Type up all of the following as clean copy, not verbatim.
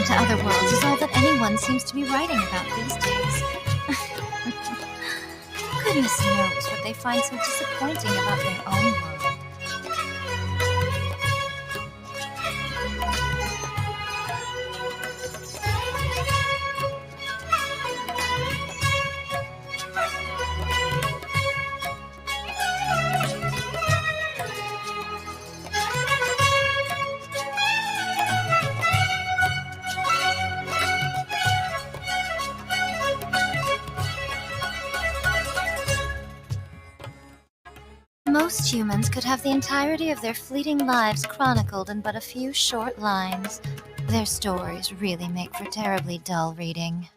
Traveling to other worlds is all that anyone seems to be writing about these days. Goodness knows what they find so disappointing about their own world. Most humans could have the entirety of their fleeting lives chronicled in but a few short lines. Their stories really make for terribly dull reading.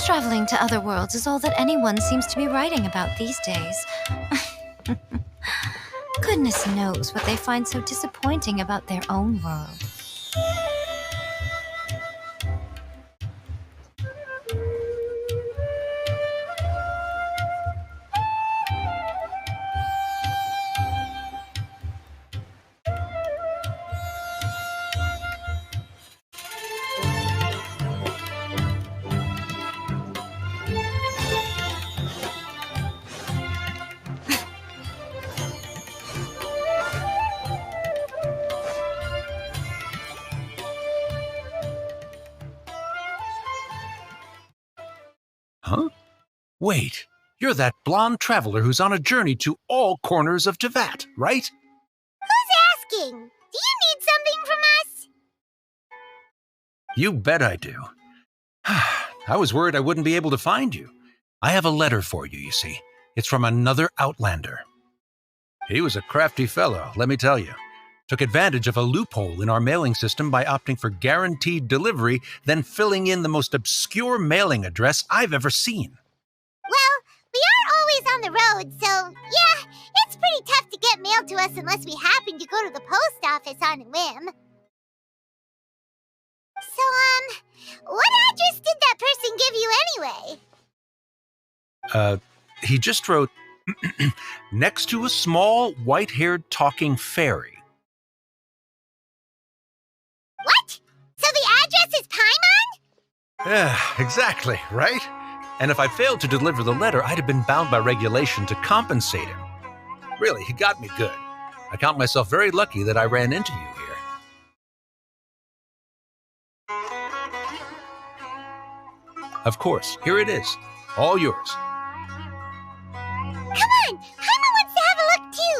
Traveling to other worlds is all that anyone seems to be writing about these days. Goodness knows what they find so disappointing about their own world. Huh? Wait, you're that blonde traveler who's on a journey to all corners of Tevat, right? Who's asking? Do you need something from us? You bet I do. I was worried I wouldn't be able to find you. I have a letter for you, you see. It's from another Outlander. He was a crafty fellow, let me tell you. Took advantage of a loophole in our mailing system by opting for guaranteed delivery, then filling in the most obscure mailing address I've ever seen. Well, we are always on the road, so yeah, it's pretty tough to get mail to us unless we happen to go to the post office on a whim. So, what address did that person give you anyway? He just wrote, next to a small, white-haired talking fairy. What? So the address is Paimon? Yeah, exactly, right? And if I failed to deliver the letter, I'd have been bound by regulation to compensate him. Really, he got me good. I count myself very lucky that I ran into you here. Of course, here it is. All yours. Come on! Paimon wants to have a look too!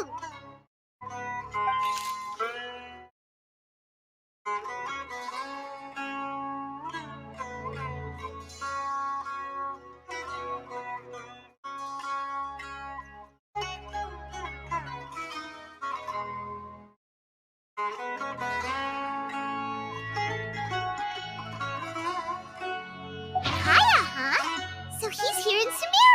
Kaya, huh? So he's here in Sumeria.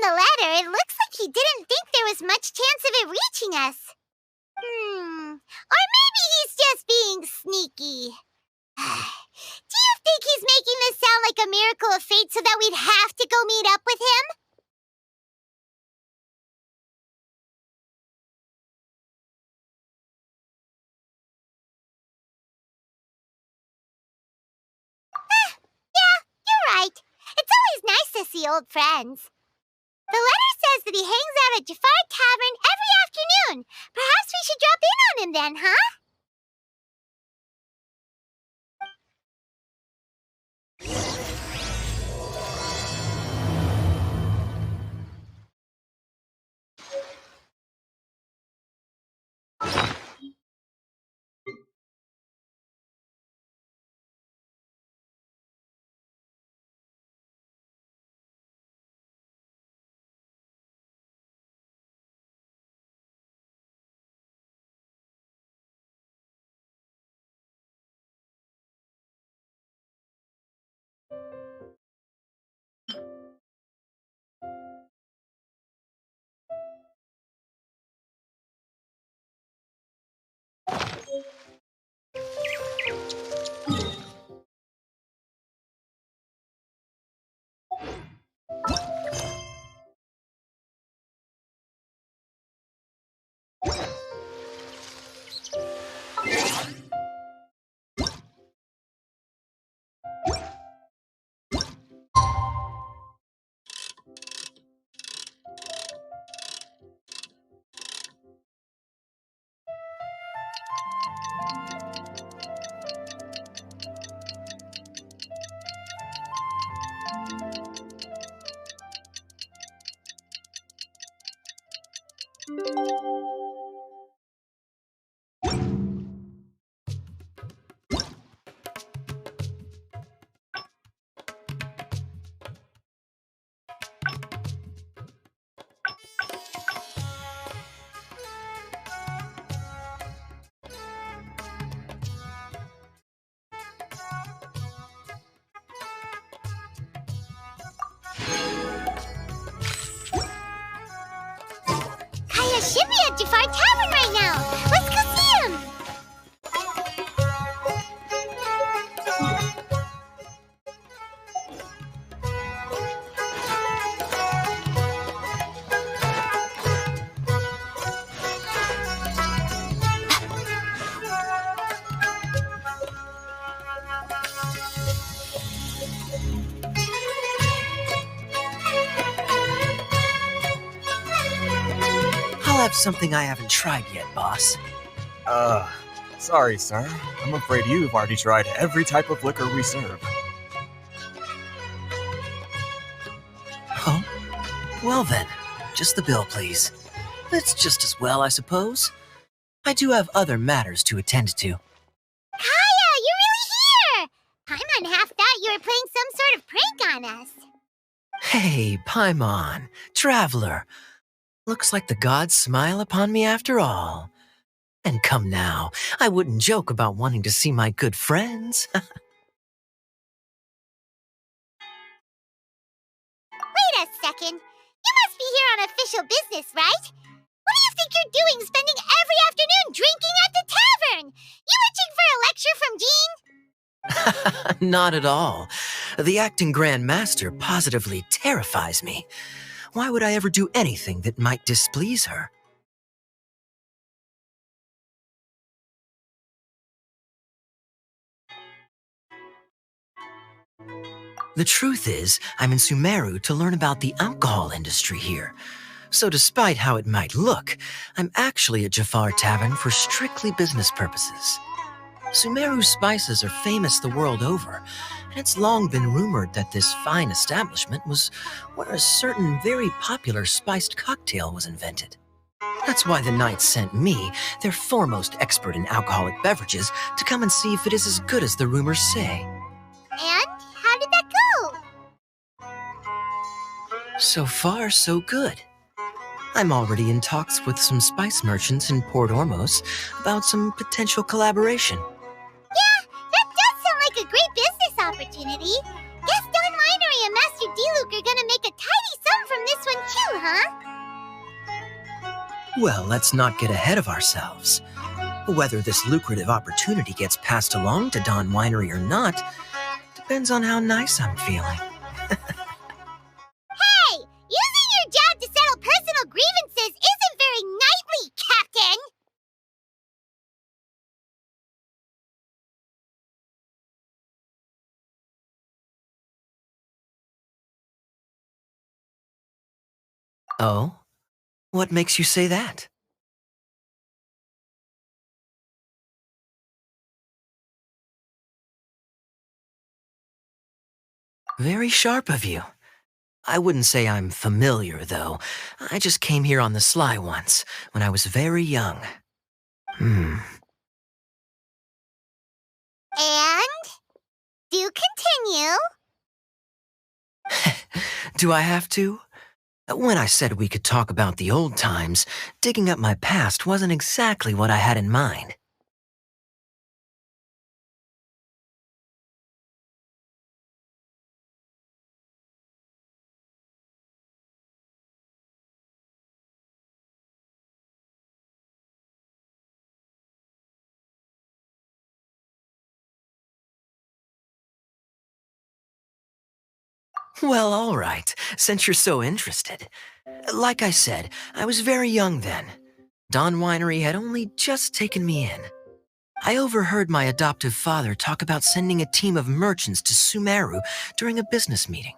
the letter, it looks like he didn't think there was much chance of it reaching us. Or maybe he's just being sneaky. Do you think he's making this sound like a miracle of fate so that we'd have to go meet up with him? Yeah, you're right. It's always nice to see old friends. The letter says that he hangs out at Jafar Tavern every afternoon. Perhaps we should drop in on him then, huh? Kaya should be at Jafar Tavern right now. Let's go see him. I'll have something I haven't tried yet, boss. Sorry, sir. I'm afraid you've already tried every type of liquor we serve. Oh? Well then, just the bill, please. That's just as well, I suppose. I do have other matters to attend to. Kaya, you're really here! Paimon half thought you were playing some sort of prank on us. Hey, Paimon, traveler. Looks like the gods smile upon me after all. And come now, I wouldn't joke about wanting to see my good friends. Wait a second. You must be here on official business, right? What do you think you're doing spending every afternoon drinking at the tavern? You itching for a lecture from Jean? Not at all. The acting Grand Master positively terrifies me. Why would I ever do anything that might displease her? The truth is, I'm in Sumeru to learn about the alcohol industry here. So despite how it might look, I'm actually at Jafar Tavern for strictly business purposes. Sumeru's spices are famous the world over, and it's long been rumored that this fine establishment was where a certain very popular spiced cocktail was invented. That's why the knights sent me, their foremost expert in alcoholic beverages, to come and see if it is as good as the rumors say. And how did that go? So far, so good. I'm already in talks with some spice merchants in Port Ormos about some potential collaboration. Yeah, that does sound like a great business opportunity. Guess Don Winery and Master D-Luke are gonna make a tidy sum from on this one too, huh? Well, let's not get ahead of ourselves. Whether this lucrative opportunity gets passed along to Dawn Winery or not depends on how nice I'm feeling. Hey, using your job to settle personal grievances isn't very knightly, Captain! Oh? What makes you say that? Very sharp of you. I wouldn't say I'm familiar, though. I just came here on the sly once, when I was very young. And? Do continue. Do I have to? When I said we could talk about the old times, digging up my past wasn't exactly what I had in mind. Well, all right, since you're so interested. Like I said, I was very young then. Dawn Winery had only just taken me in. I overheard my adoptive father talk about sending a team of merchants to Sumeru during a business meeting.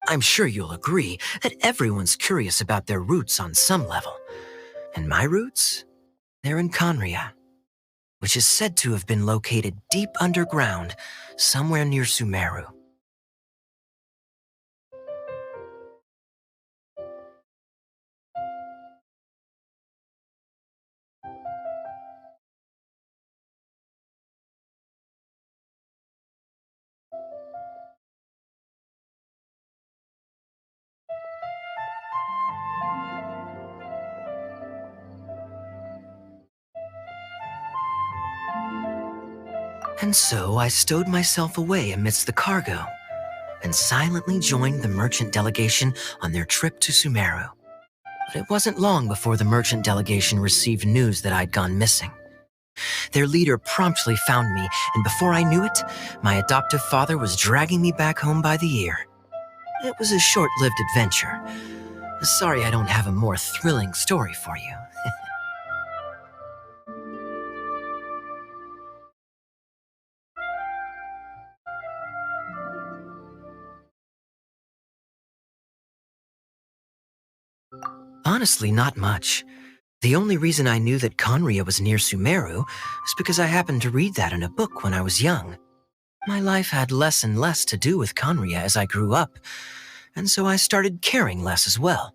I'm sure you'll agree that everyone's curious about their roots on some level. And my roots? They're in Conria, which is said to have been located deep underground, somewhere near Sumeru. And so I stowed myself away amidst the cargo and silently joined the merchant delegation on their trip to Sumeru. But it wasn't long before the merchant delegation received news that I'd gone missing. Their leader promptly found me, and before I knew it, my adoptive father was dragging me back home by the ear. It was a short-lived adventure. Sorry I don't have a more thrilling story for you. Honestly, not much. The only reason I knew that Conria was near Sumeru is because I happened to read that in a book when I was young. My life had less and less to do with Conria as I grew up, and so I started caring less as well.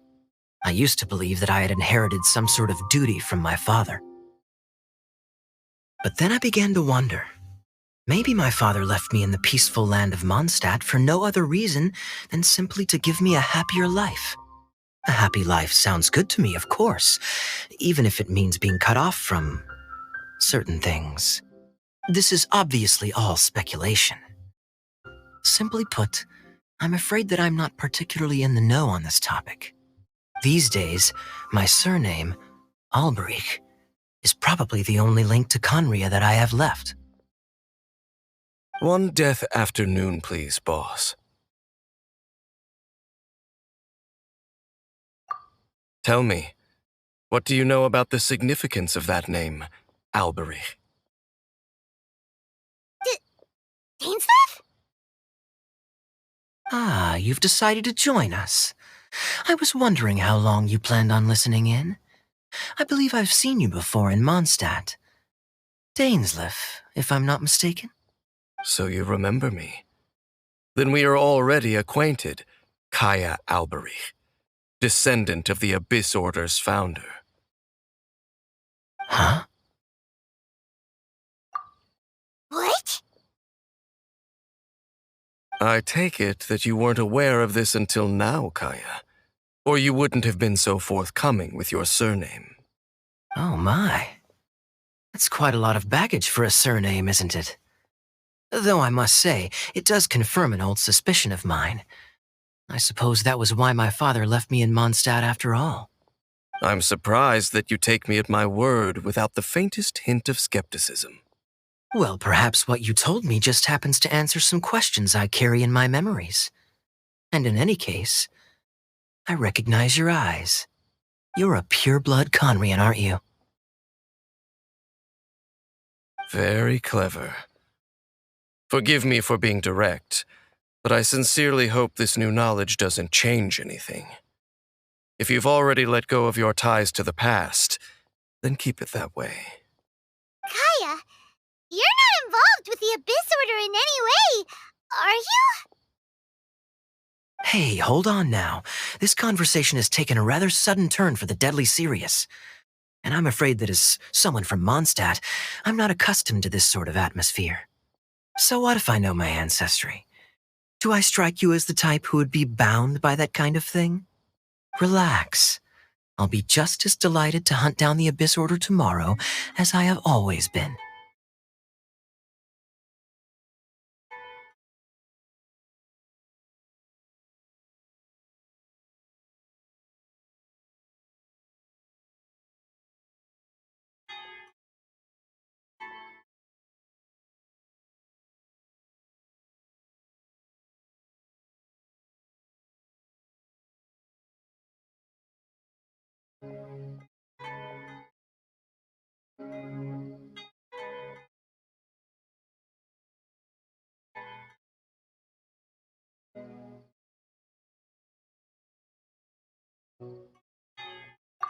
I used to believe that I had inherited some sort of duty from my father. But then I began to wonder. Maybe my father left me in the peaceful land of Mondstadt for no other reason than simply to give me a happier life. A happy life sounds good to me, of course, even if it means being cut off from certain things. This is obviously all speculation. Simply put, I'm afraid that I'm not particularly in the know on this topic. These days, my surname, Alberich, is probably the only link to Conria that I have left. One death afternoon, please, boss. Tell me, what do you know about the significance of that name, Alberich? Dainsleif? Ah, you've decided to join us. I was wondering how long you planned on listening in. I believe I've seen you before in Mondstadt. Dainsleif, if I'm not mistaken. So you remember me. Then we are already acquainted, Kaya Alberich, descendant of the Abyss Order's founder. Huh? What? I take it that you weren't aware of this until now, Kaya, or you wouldn't have been so forthcoming with your surname. Oh my. That's quite a lot of baggage for a surname, isn't it? Though I must say, it does confirm an old suspicion of mine. I suppose that was why my father left me in Mondstadt after all. I'm surprised that you take me at my word without the faintest hint of skepticism. Well, perhaps what you told me just happens to answer some questions I carry in my memories. And in any case, I recognize your eyes. You're a pure-blood Conrian, aren't you? Very clever. Forgive me for being direct, but I sincerely hope this new knowledge doesn't change anything. If you've already let go of your ties to the past, then keep it that way. Kaya, you're not involved with the Abyss Order in any way, are you? Hey, hold on now. This conversation has taken a rather sudden turn for the deadly serious. And I'm afraid that as someone from Mondstadt, I'm not accustomed to this sort of atmosphere. So what if I know my ancestry? Do I strike you as the type who would be bound by that kind of thing? Relax. I'll be just as delighted to hunt down the Abyss Order tomorrow as I have always been.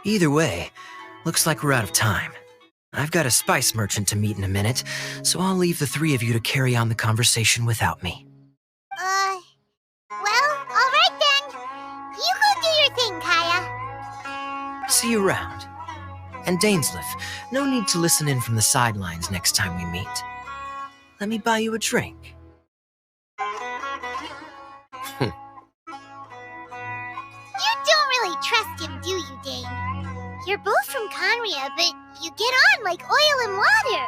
Either way, looks like we're out of time. I've got a spice merchant to meet in a minute, so I'll leave the three of you to carry on the conversation without me. Well, alright then. You go do your thing, Kaya. See you around. And Dainsleif, no need to listen in from the sidelines next time we meet. Let me buy you a drink. You don't really trust him, do you, Dane? You're both from Conria, but you get on like oil and water.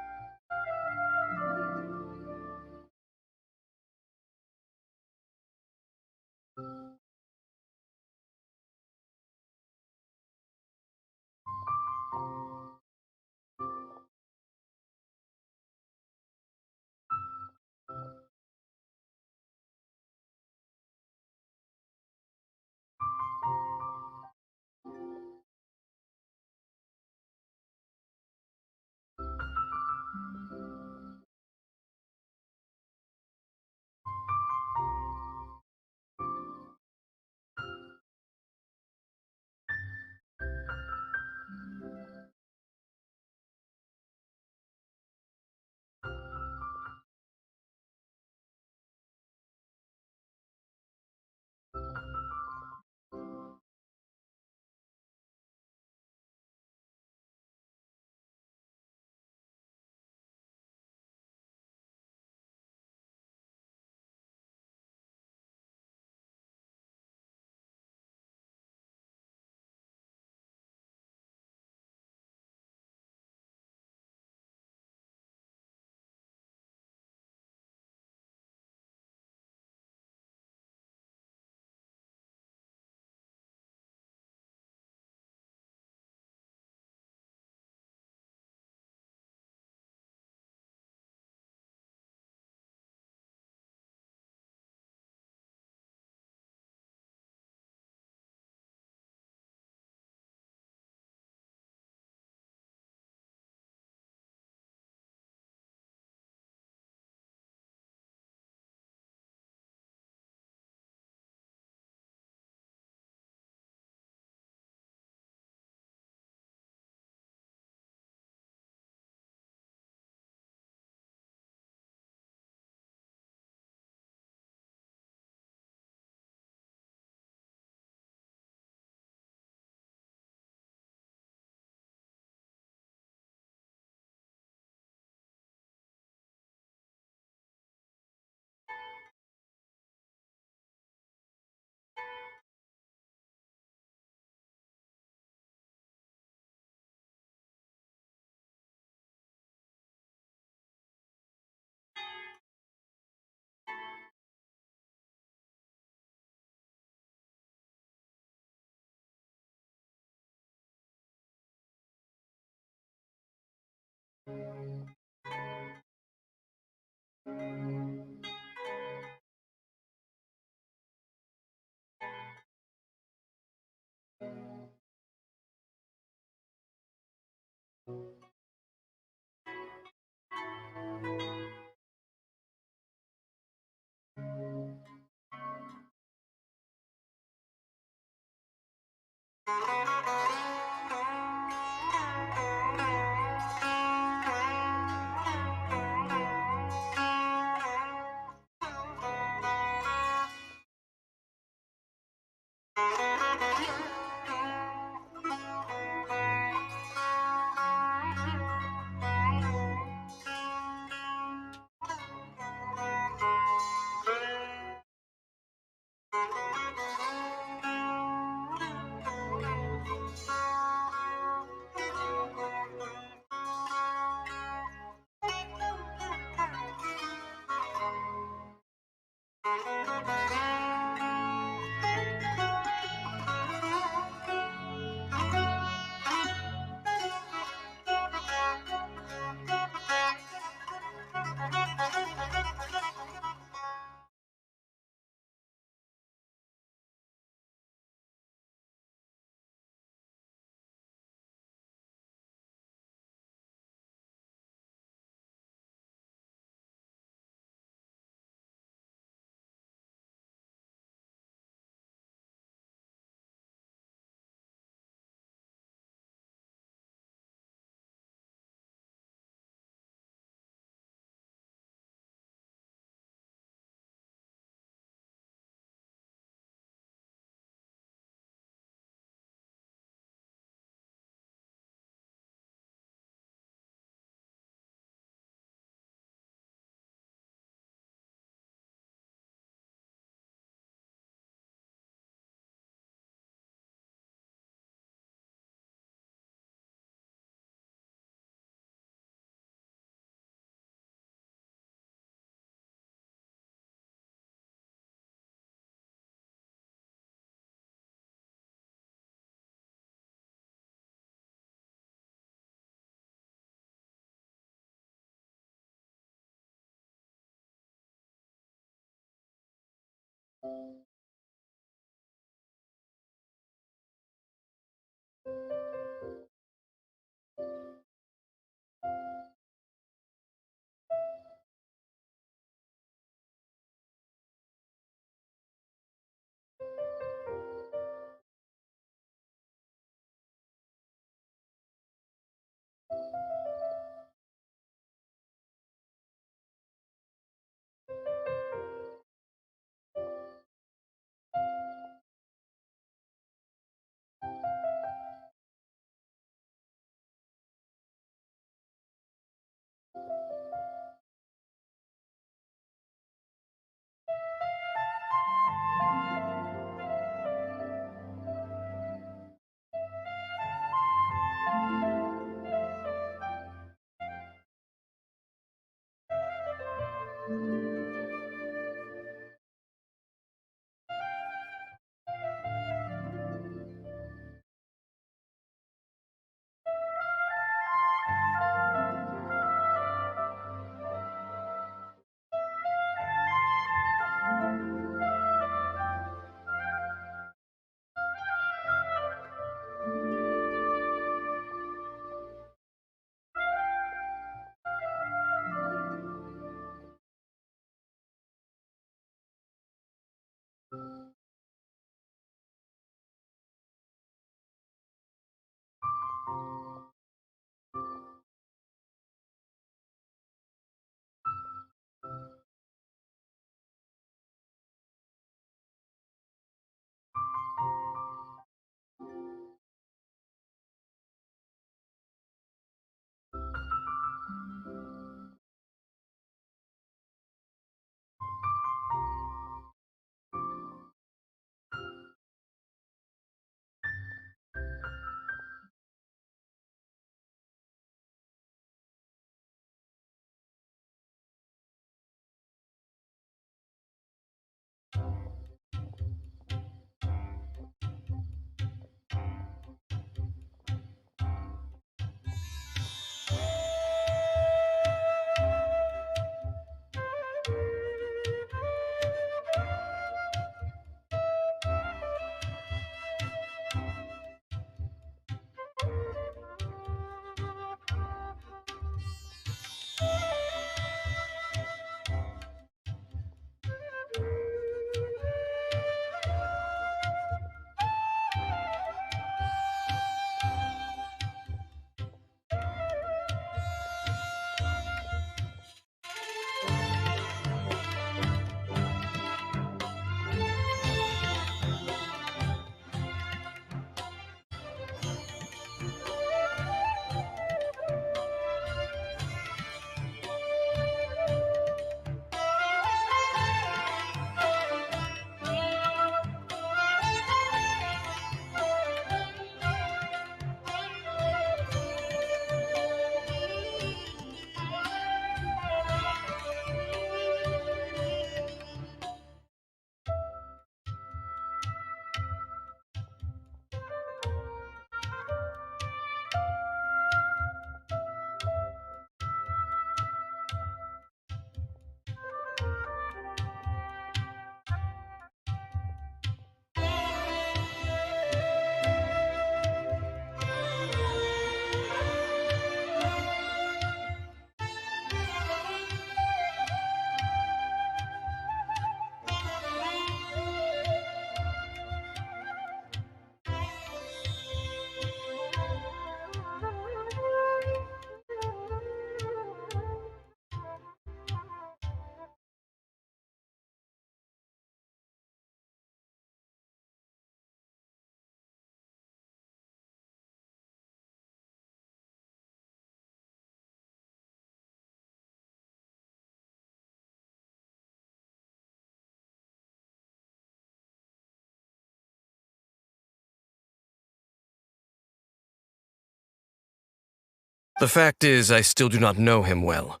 The fact is, I still do not know him well.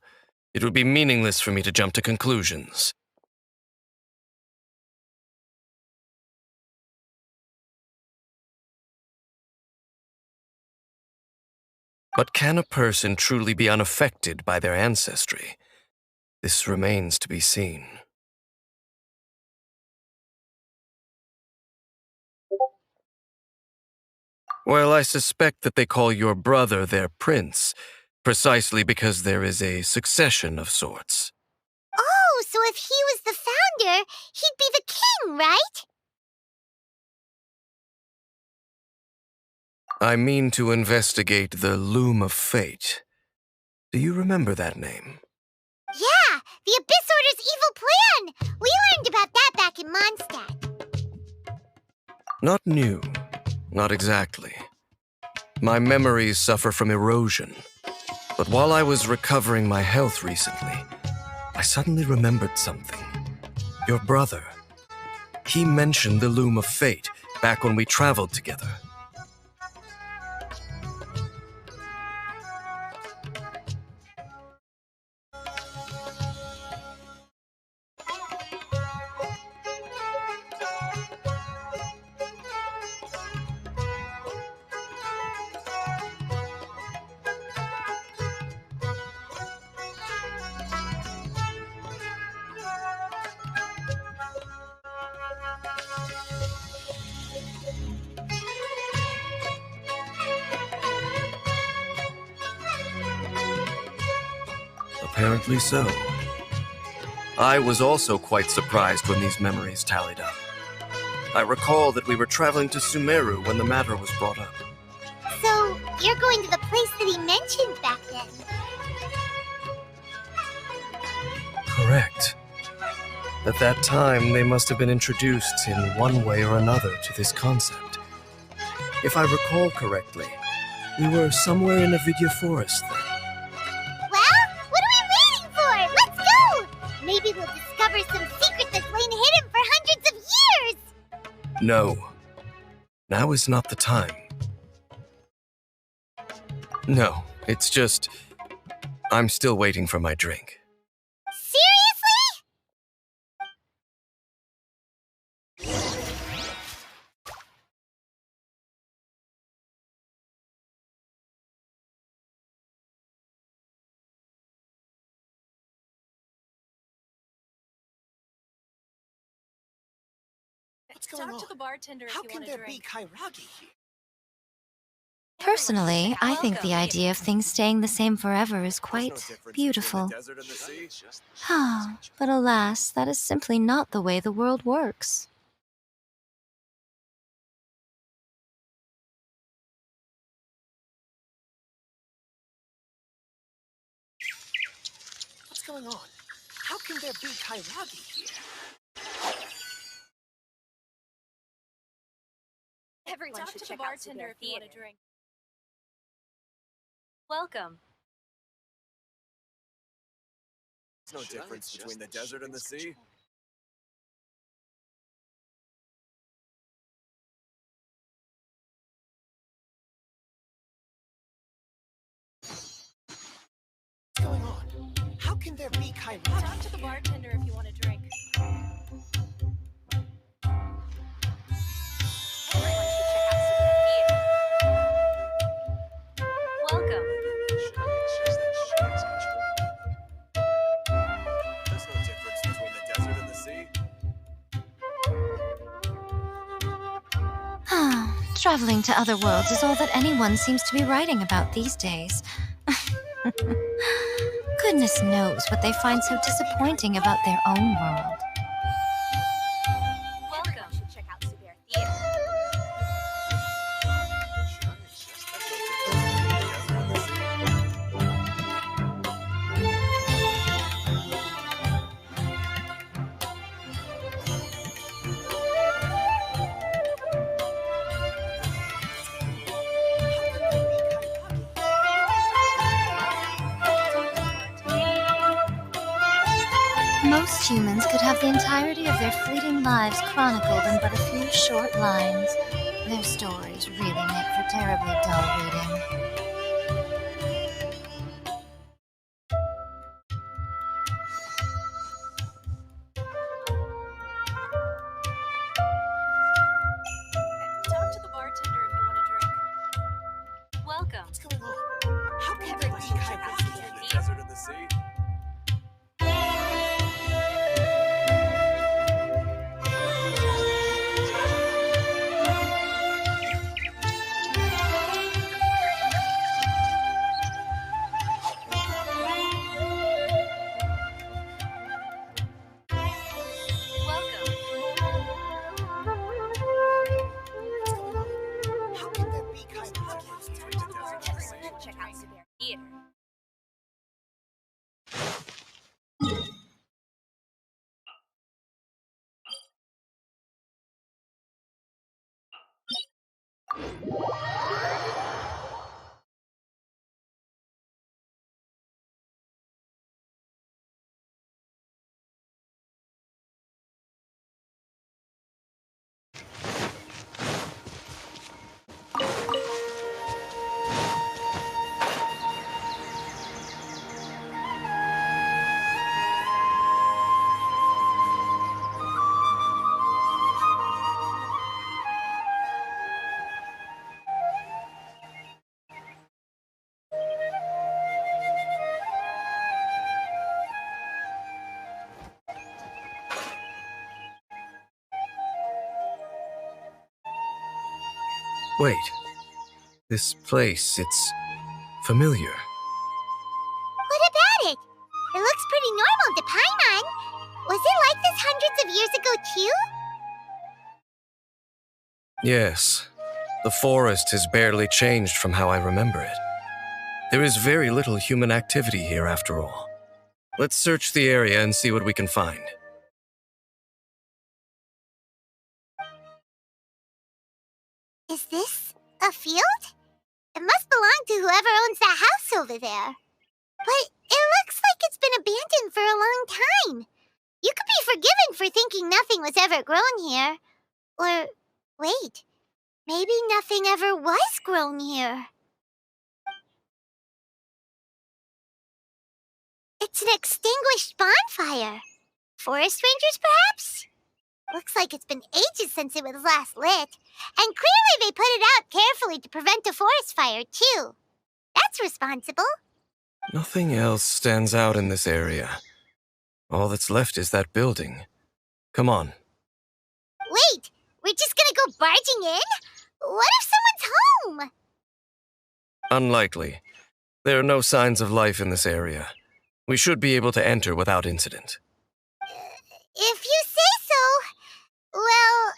It would be meaningless for me to jump to conclusions. But can a person truly be unaffected by their ancestry? This remains to be seen. Well, I suspect that they call your brother their prince, precisely because there is a succession of sorts. Oh, so if he was the founder, he'd be the king, right? I mean to investigate the Loom of Fate. Do you remember that name? Yeah, the Abyss Order's evil plan! We learned about that back in Mondstadt. Not new. Not exactly. My memories suffer from erosion. But while I was recovering my health recently, I suddenly remembered something. Your brother. He mentioned the Loom of Fate back when we traveled together. Apparently so. I was also quite surprised when these memories tallied up. I recall that we were traveling to Sumeru when the matter was brought up. So, you're going to the place that he mentioned back then? Correct. At that time, they must have been introduced in one way or another to this concept. If I recall correctly, we were somewhere in Avidya Forest then. Well, what are we waiting for? Let's go! Maybe we'll discover some secret that's lain hidden for hundreds of years! No. Now is not the time. No, it's just... I'm still waiting for my drink. Seriously? What's going on? Talk to the bartender if How you can want a there drink. be Kairagi here? Personally, I think the idea of things staying the same forever is quite beautiful. Desert and the sea. But alas, that is simply not the way the world works. What's going on? How can there be Kairagi here? Everyone Talk to the bartender if you want a drink. Welcome. There's no difference between the desert and the sea. What's going on? How can there be Kairagi Talk to the here? bartender if you want a drink. Everyone should check out Super Theater. Welcome. There's no difference between the desert and the sea. Traveling to other worlds is all that anyone seems to be writing about these days. Goodness knows what they find so disappointing about their own world. Welcome. Should check out Super Theater. Most humans could have the entirety of their fleeting lives chronicled in but a few short lines. Their stories really make for terribly dull reading. Wait. This place, it's familiar. What about it? It looks pretty normal to Paimon. Was it like this hundreds of years ago, too? Yes. The forest has barely changed from how I remember it. There is very little human activity here after all. Let's search the area and see what we can find. Is this a field? It must belong to whoever owns that house over there. But it looks like it's been abandoned for a long time. You could be forgiven for thinking nothing was ever grown here. Or, wait, maybe nothing ever was grown here. It's an extinguished bonfire. Forest rangers, perhaps? Looks like it's been ages since it was last lit. And clearly they put it out carefully to prevent a forest fire, too. That's responsible. Nothing else stands out in this area. All that's left is that building. Come on. Wait, we're just gonna go barging in? What if someone's home? Unlikely. There are no signs of life in this area. We should be able to enter without incident. If you say so. Well,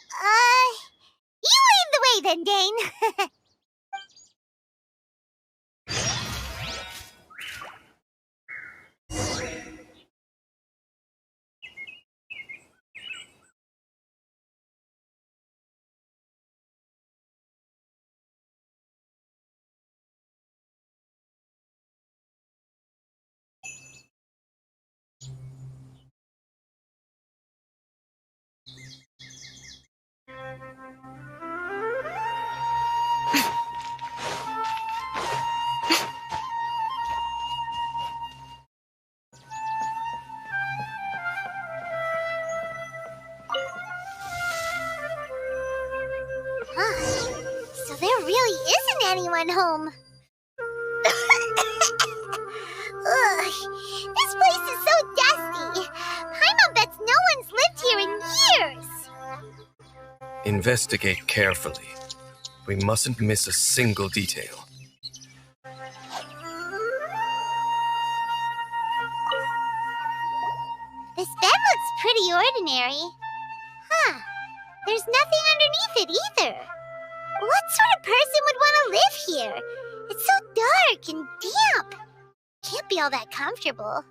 you lead the way then, Dane. So there really isn't anyone home. Ugh, this place is so dusty. Paimon bets no one's lived here in years. Investigate carefully. We mustn't miss a single detail. This bed looks pretty ordinary. Huh. There's nothing underneath it either. What sort of person would want to live here? It's so dark and damp. Can't be all that comfortable.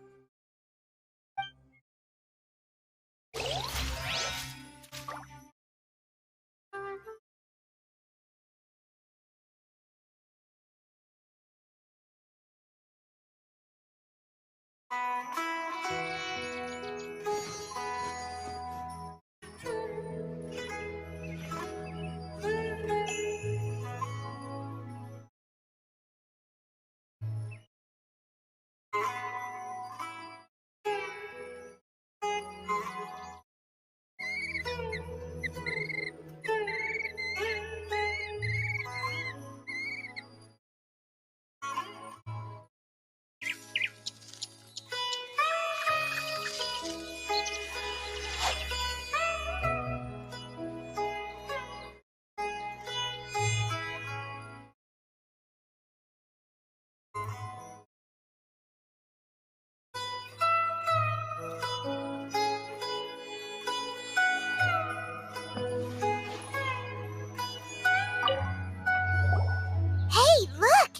Hey, look!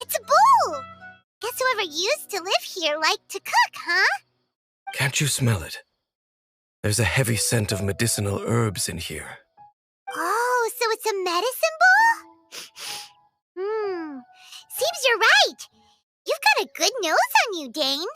It's a bull! Guess whoever used to live here liked to cook, huh? Can't you smell it? There's a heavy scent of medicinal herbs in here. Oh, so it's a medicine bull? Seems you're right. You've got a good nose on you, Dane.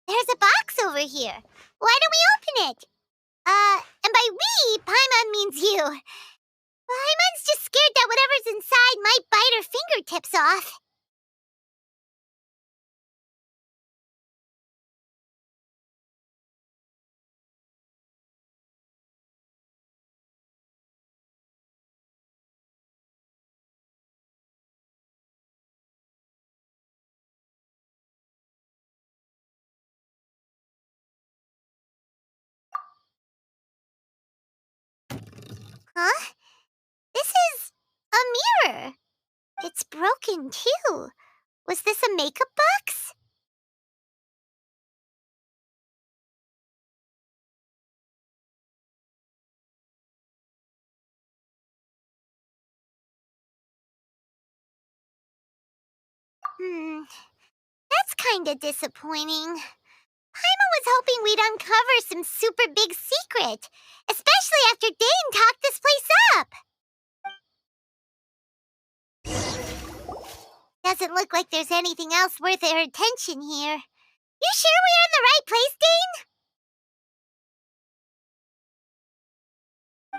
There's a box over here. Why don't we open it? And by we, Paimon means you. Paimon's just scared that whatever's inside might bite her fingertips off. Huh? This is a mirror. It's broken, too. Was this a makeup box? That's kinda disappointing. Paimon was hoping we'd uncover some super big secret, especially after Dane talked this place up. Doesn't look like there's anything else worth our attention here. You sure we're in the right place, Dane?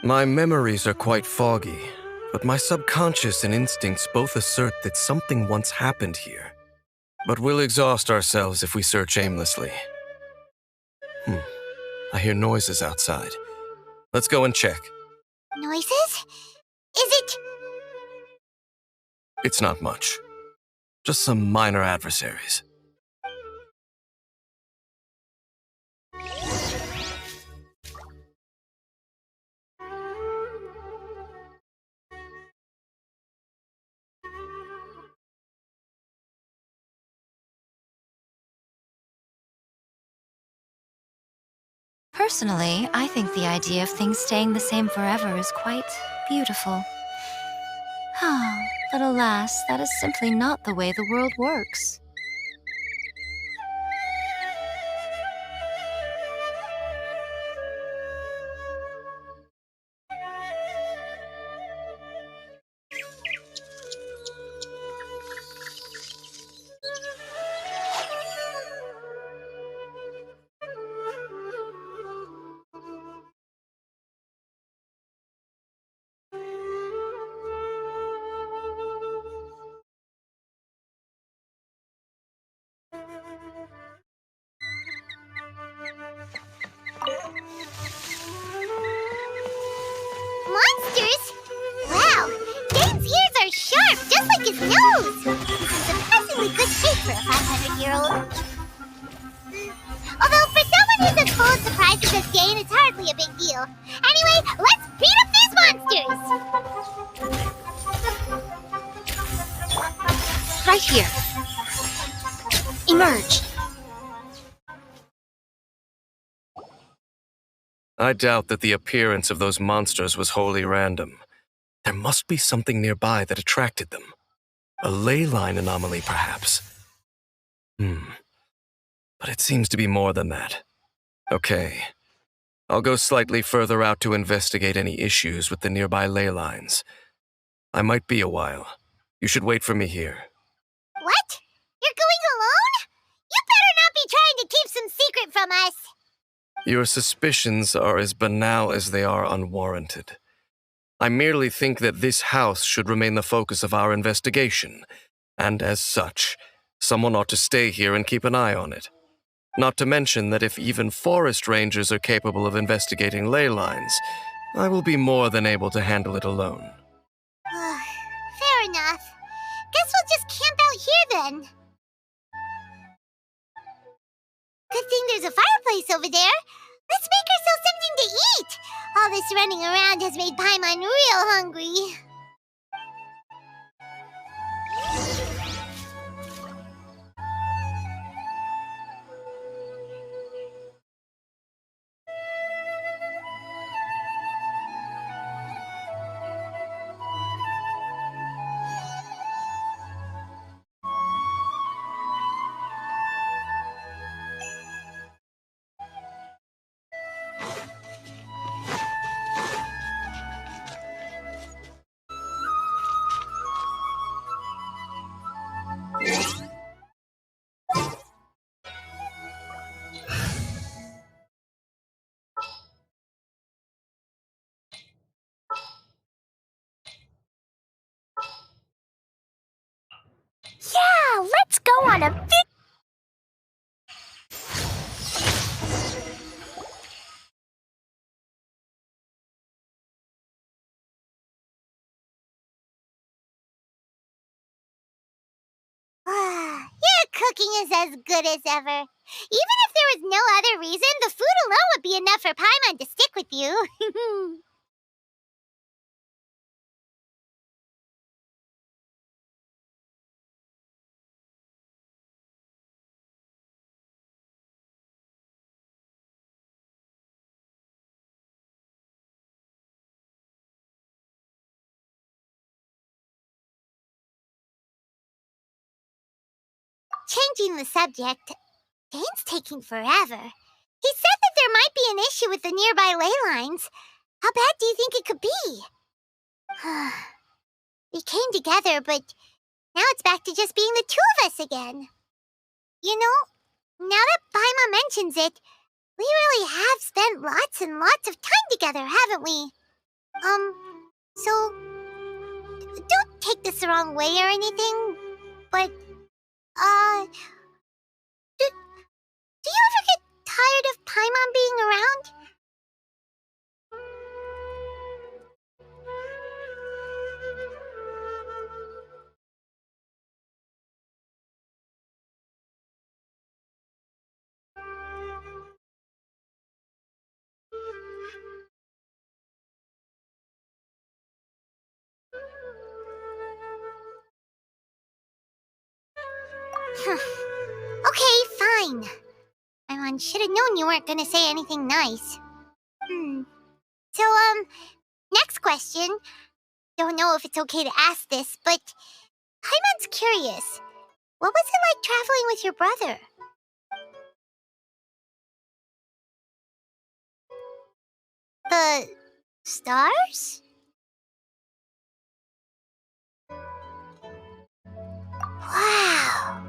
My memories are quite foggy, but my subconscious and instincts both assert that something once happened here. But we'll exhaust ourselves if we search aimlessly. I hear noises outside. Let's go and check. Noises? Is it... It's not much. Just some minor adversaries. Personally, I think the idea of things staying the same forever is quite beautiful. But alas, that is simply not the way the world works. Monsters? Wow, Dane's ears are sharp, just like his nose. He's in surprisingly good shape for a 500-year-old. Although for someone who's as full of surprises as Dane, it's hardly a big deal. Anyway, let's beat up these monsters! Right here. Emerge. I doubt that the appearance of those monsters was wholly random. There must be something nearby that attracted them. A ley line anomaly, perhaps. But it seems to be more than that. Okay. I'll go slightly further out to investigate any issues with the nearby ley lines. I might be a while. You should wait for me here. What? You're going alone? You better not be trying to keep some secret from us. Your suspicions are as banal as they are unwarranted. I merely think that this house should remain the focus of our investigation, and as such, someone ought to stay here and keep an eye on it. Not to mention that if even forest rangers are capable of investigating ley lines, I will be more than able to handle it alone. Fair enough. Guess we'll just camp out here then. Good thing there's a fireplace over there. Let's make ourselves something to eat. All this running around has made Paimon real hungry. Yeah, let's go on a big... Your cooking is as good as ever. Even if there was no other reason, the food alone would be enough for Paimon to stick with you. Changing the subject, Dane's taking forever. He said that there might be an issue with the nearby ley lines. How bad do you think it could be? We came together, but now it's back to just being the two of us again. You know, now that Paimon mentions it, we really have spent lots and lots of time together, haven't we? So, don't take this the wrong way or anything, but, do you ever get tired of Paimon being around? Okay, fine. Paimon should have known you weren't gonna say anything nice. So, next question. Don't know if it's okay to ask this, but Paimon's curious. What was it like traveling with your brother? The stars? Wow.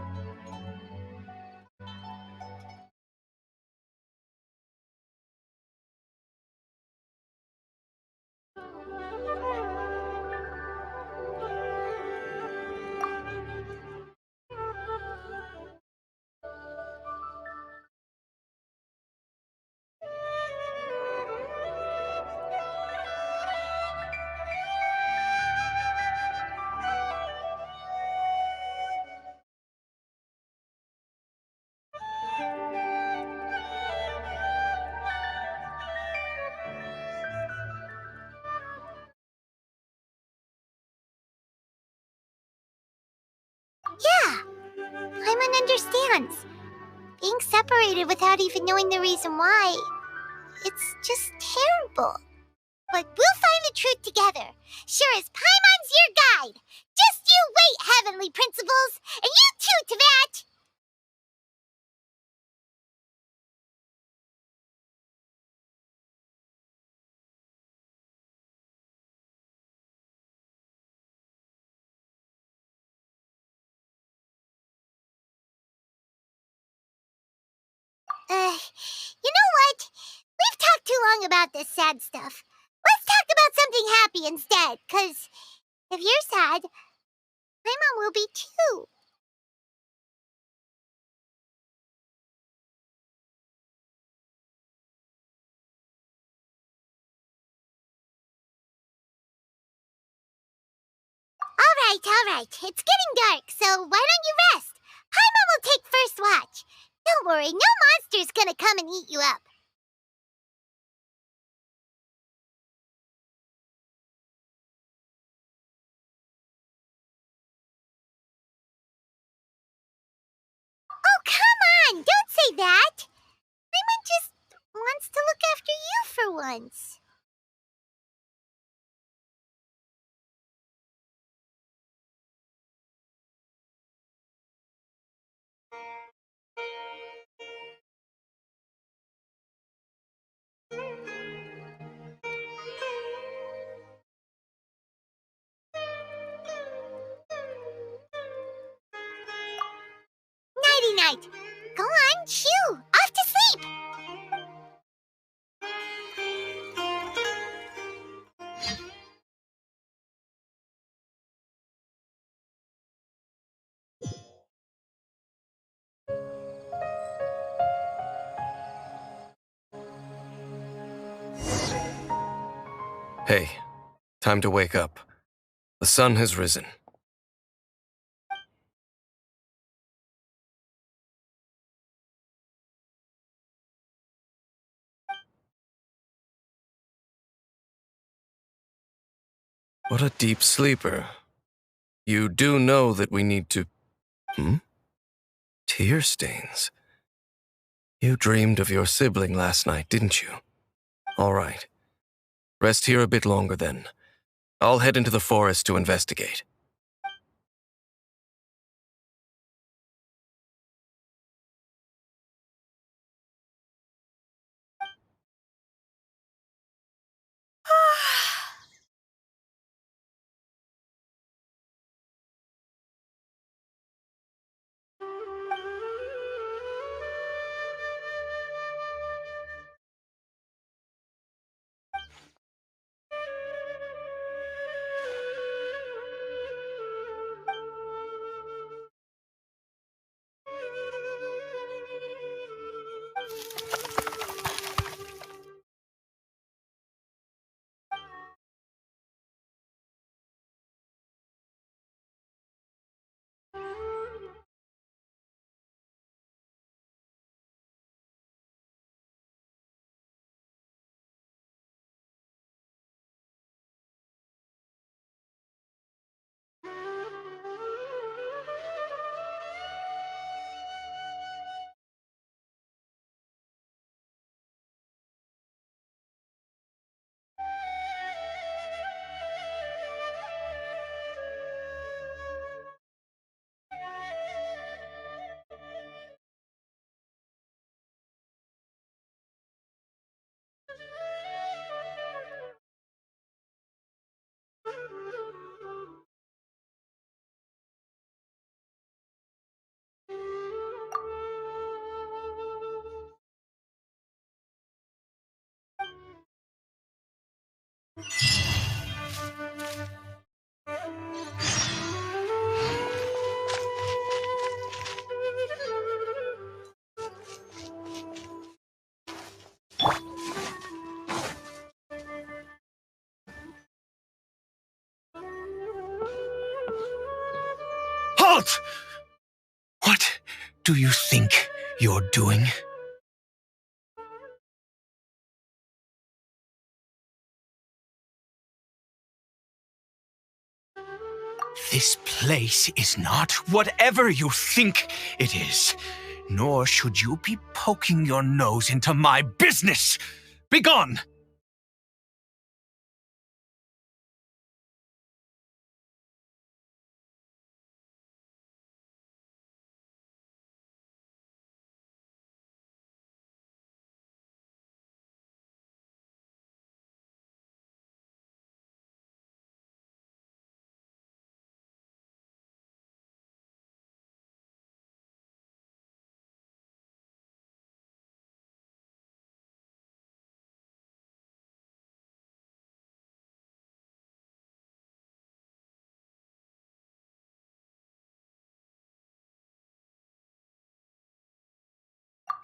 Yeah, Paimon understands. Being separated without even knowing the reason why, it's just terrible. But we'll find the truth together. Sure as Paimon's your guide. Just you wait, Heavenly Principles! And you too, Teyvat! You know what? We've talked too long about this sad stuff. Let's talk about something happy instead, 'cause if you're sad, Paimon will be too. Alright. It's getting dark, so why don't you rest? Paimon will take first watch. Don't worry, no monster's gonna come and eat you up. Oh, come on! Don't say that! Paimon just wants to look after you for once. Nighty-night. Go on, shoo! Off to sleep! Hey, time to wake up. The sun has risen. What a deep sleeper. You do know that we need to... Tear stains. You dreamed of your sibling last night, didn't you? All right. Rest here a bit longer then. I'll head into the forest to investigate. Halt! What do you think you're doing? This place is not whatever you think it is, nor should you be poking your nose into my business. Begone!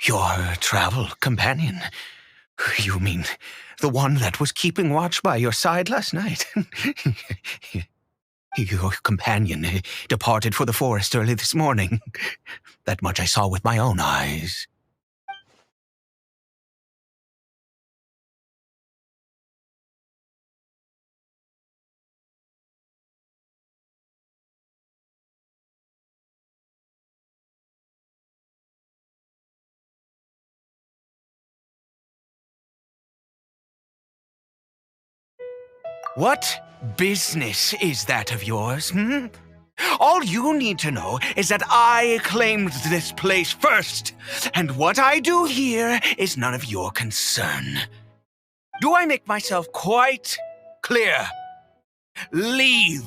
Your travel companion? You mean the one that was keeping watch by your side last night? Your companion departed for the forest early this morning. That much I saw with my own eyes. What business is that of yours, hmm? All you need to know is that I claimed this place first, and what I do here is none of your concern. Do I make myself quite clear? Leave!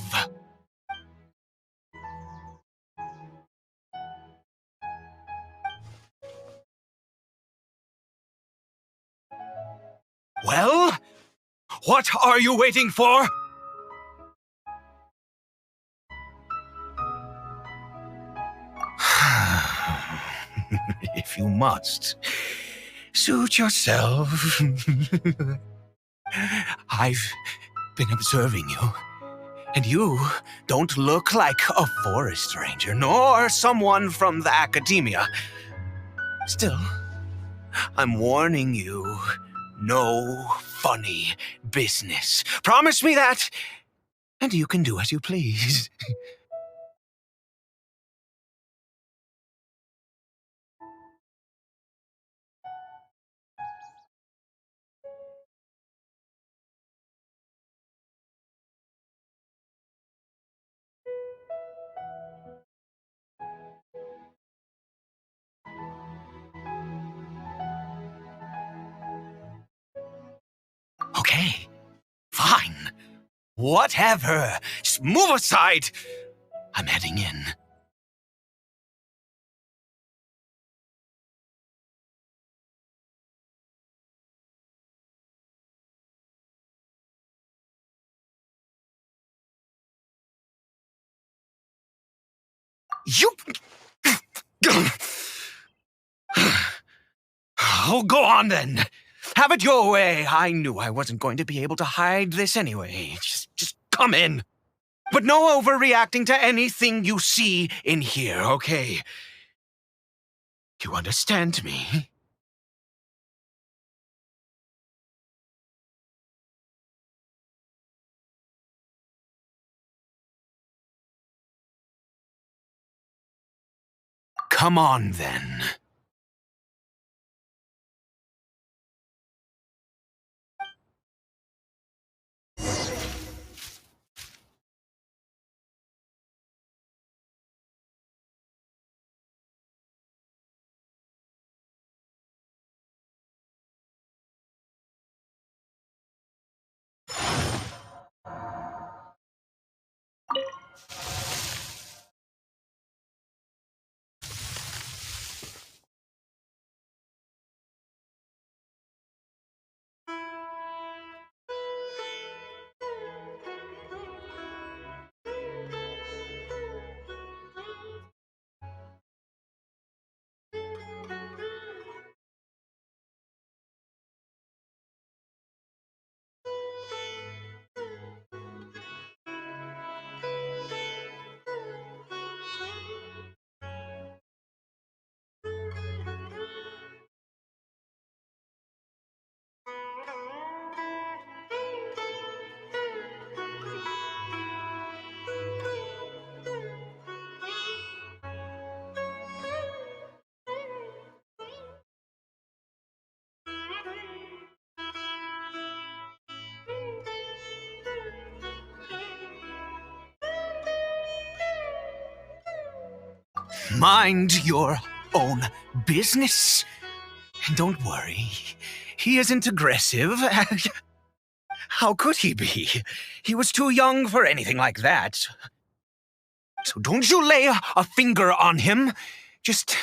Well, what are you waiting for? If you must, suit yourself. I've been observing you, and you don't look like a forest ranger, nor someone from the academia. Still, I'm warning you, no funny business. Promise me that, and you can do as you please. Okay, fine. Whatever. Just move aside. I'm heading in. You... Oh, go on then. Have it your way. I knew I wasn't going to be able to hide this anyway. Just come in. But no overreacting to anything you see in here, okay? You understand me? Come on then. Mind your own business. And don't worry, he isn't aggressive. How could he be? He was too young for anything like that. So don't you lay a finger on him. Just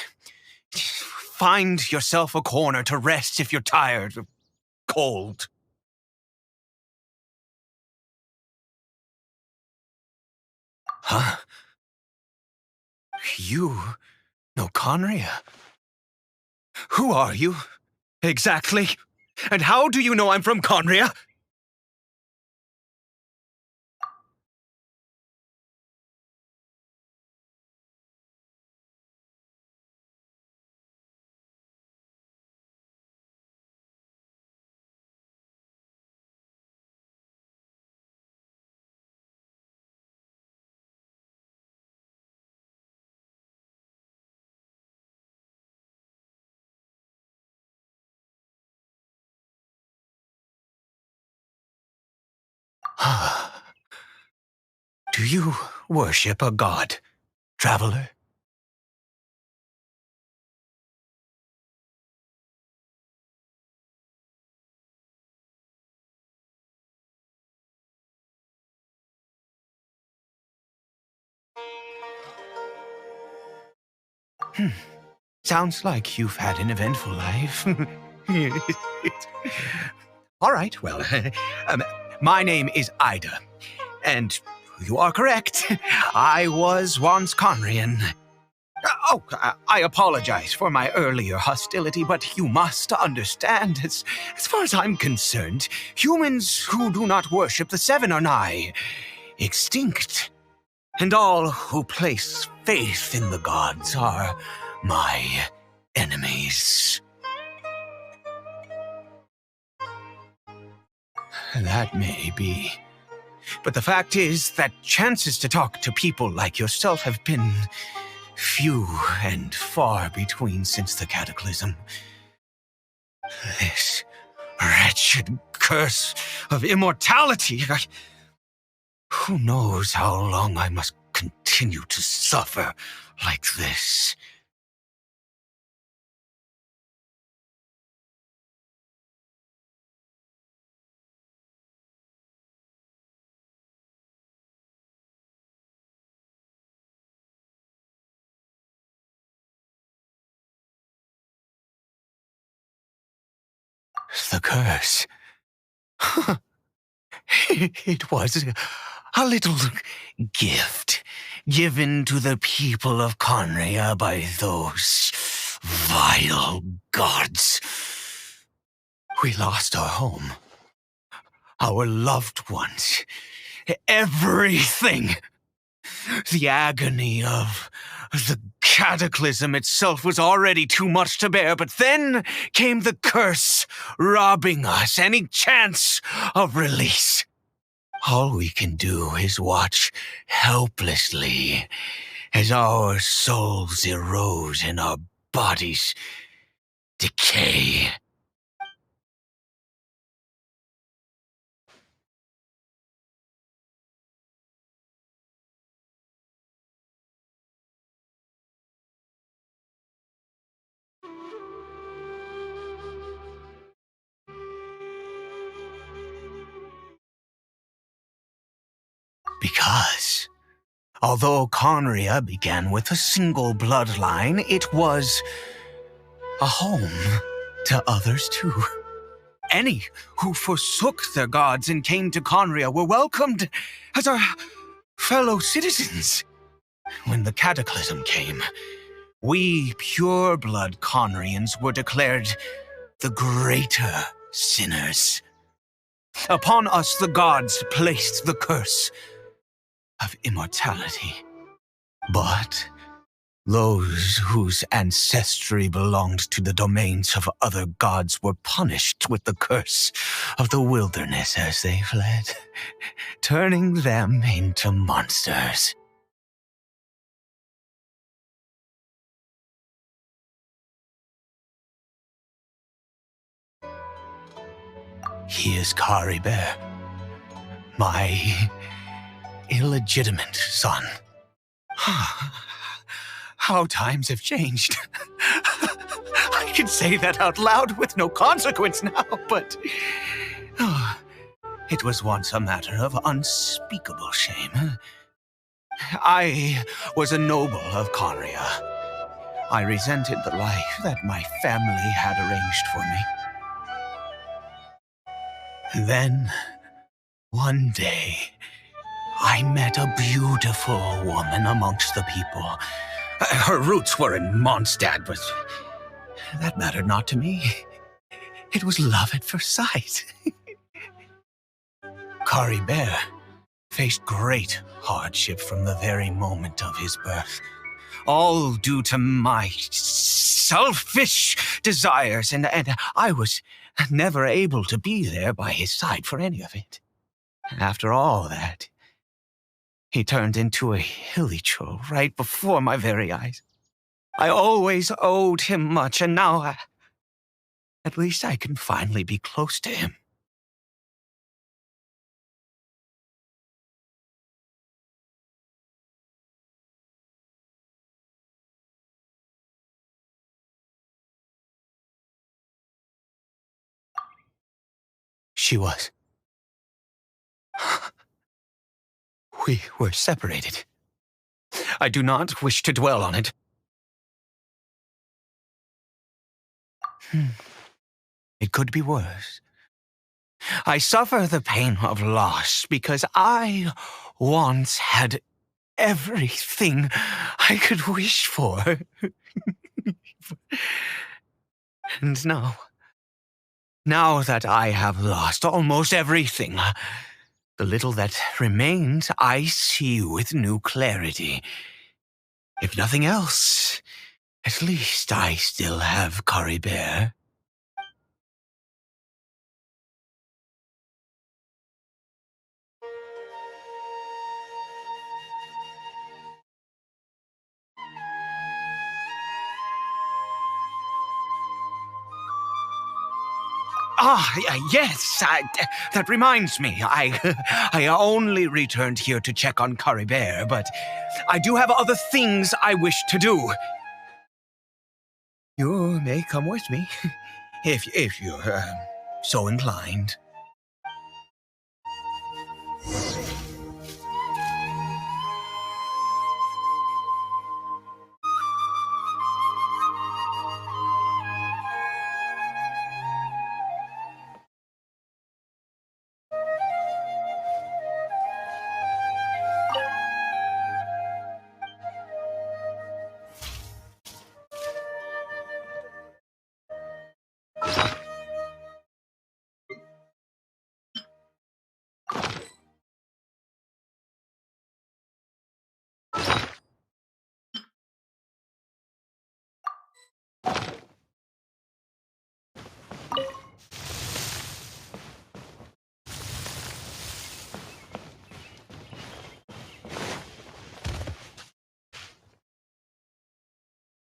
find yourself a corner to rest if you're tired or cold. Huh? You know Conria? Who are you? Exactly. And how do you know I'm from Conria? Do you worship a god, traveler? Sounds like you've had an eventful life. All right, well, my name is Ida, and you are correct. I was once Conrian. I apologize for my earlier hostility, but you must understand, as far as I'm concerned, humans who do not worship the Seven are nigh extinct. And all who place faith in the gods are my enemies. That may be. But the fact is that chances to talk to people like yourself have been few and far between since the cataclysm. This wretched curse of immortality. Who knows how long I must continue to suffer like this? The curse. It was a little gift given to the people of Conria by those vile gods. We lost our home, our loved ones, everything. The agony of the cataclysm itself was already too much to bear, but then came the curse, robbing us any chance of release. All we can do is watch helplessly as our souls erode and our bodies decay. Because, although Conria began with a single bloodline, it was a home to others too. Any who forsook their gods and came to Conria were welcomed as our fellow citizens. When the cataclysm came, we pure-blood Conrians were declared the greater sinners. Upon us the gods placed the curse of immortality. But those whose ancestry belonged to the domains of other gods were punished with the curse of the wilderness as they fled, turning them into monsters. He is Kari Bear, my illegitimate son. how times have changed. I can say that out loud with no consequence now, but it was once a matter of unspeakable shame. I was a noble of Conria. I resented the life that my family had arranged for me. Then, one day, I met a beautiful woman amongst the people. Her roots were in Mondstadt, but that mattered not to me. It was love at first sight. Kari Bear faced great hardship from the very moment of his birth, all due to my selfish desires, and I was never able to be there by his side for any of it. After all that, he turned into a hilichurl right before my very eyes. I always owed him much, and now at least I can finally be close to him. She was. We were separated. I do not wish to dwell on it. It could be worse. I suffer the pain of loss because I once had everything I could wish for. And now that I have lost almost everything, the little that remains I see with new clarity. If nothing else, at least I still have Kari Bear. Yes, that reminds me. I only returned here to check on Kari Bear, but I do have other things I wish to do. You may come with me, if you're so inclined.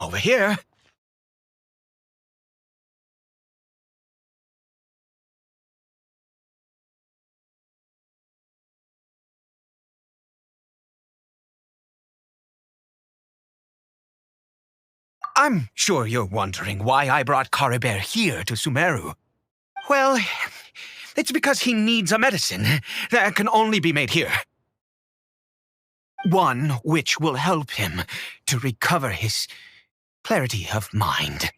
Over here. I'm sure you're wondering why I brought Kari Bear here to Sumeru. Well, it's because he needs a medicine that can only be made here. One which will help him to recover his clarity of mind.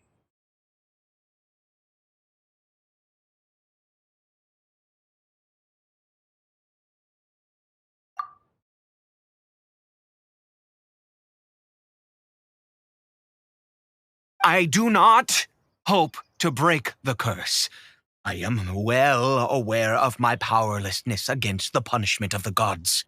I do not hope to break the curse. I am well aware of my powerlessness against the punishment of the gods.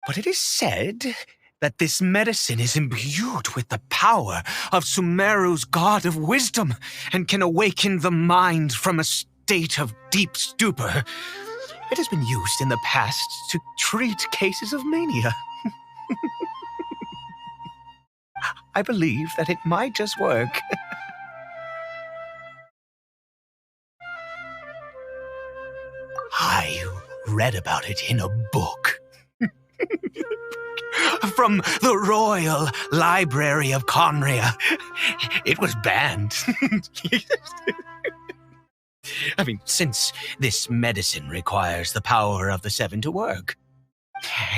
But it is said that this medicine is imbued with the power of Sumeru's god of wisdom and can awaken the mind from a state of deep stupor. It has been used in the past to treat cases of mania. I believe that it might just work. I read about it in a book. from the Royal Library of Conria. It was banned. I mean, since this medicine requires the power of the seven to work.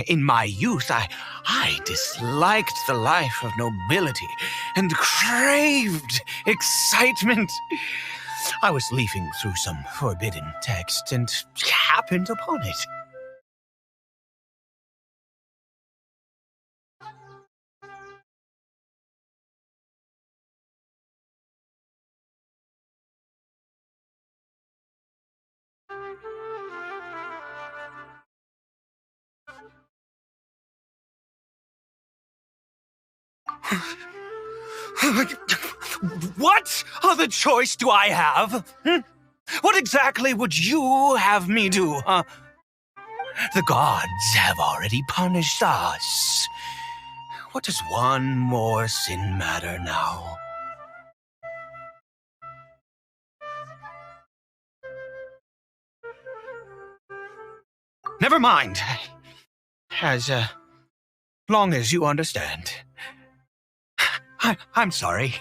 In my youth, I disliked the life of nobility and craved excitement. I was leafing through some forbidden text and happened upon it. What other choice do I have? What exactly would you have me do, huh? The gods have already punished us. What does one more sin matter now? Never mind. As long as you understand. I'm sorry.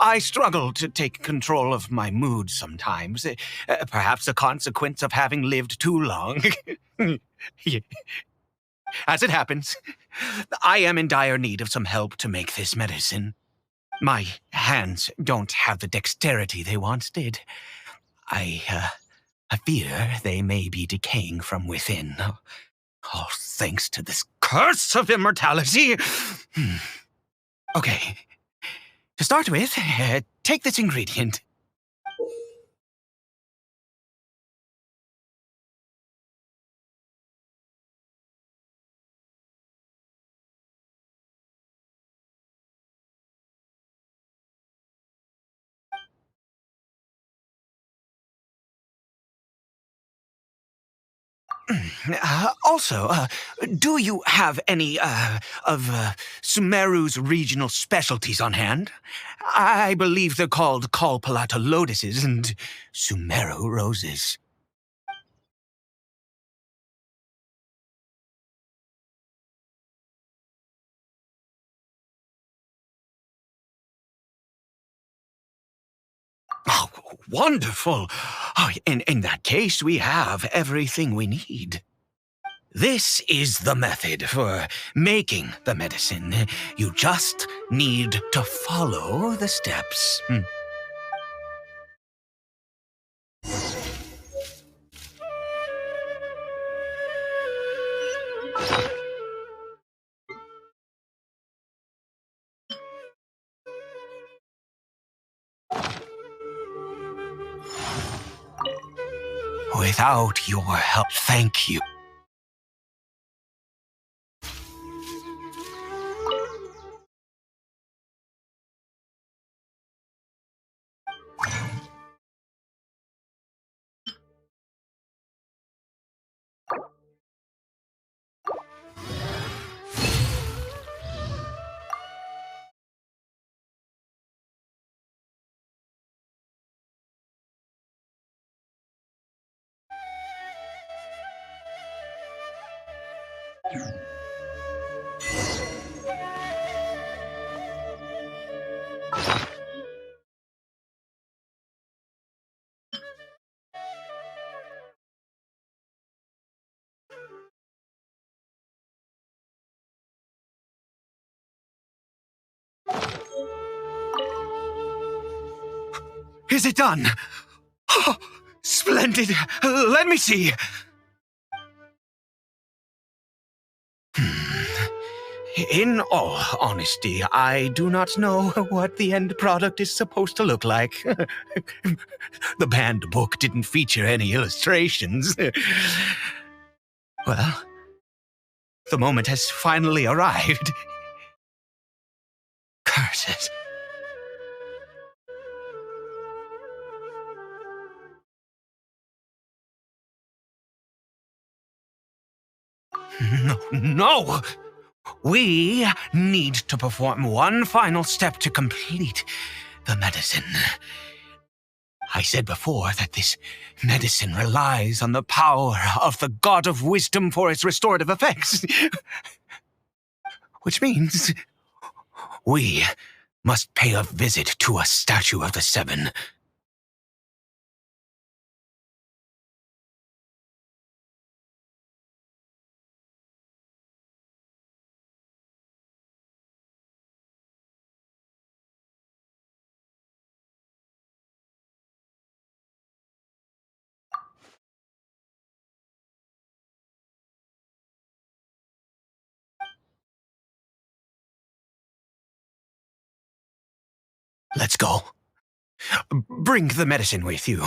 I struggle to take control of my mood sometimes. Perhaps a consequence of having lived too long. As it happens, I am in dire need of some help to make this medicine. My hands don't have the dexterity they once did. I fear they may be decaying from within. All thanks to this curse of immortality. Okay. To start with, take this ingredient. Also, do you have any of Sumeru's regional specialties on hand? I believe they're called Kalpalata lotuses and Sumeru roses. Oh, wonderful! Oh, in that case, we have everything we need. This is the method for making the medicine. You just need to follow the steps. Without your help, thank you. Is it done? Oh, splendid. Let me see. In all honesty, I do not know what the end product is supposed to look like. The banned book didn't feature any illustrations. Well, the moment has finally arrived. Curses. No! We need to perform one final step to complete the medicine. I said before that this medicine relies on the power of the God of Wisdom for its restorative effects. which means we must pay a visit to a statue of the Seven. Let's go. Bring the medicine with you.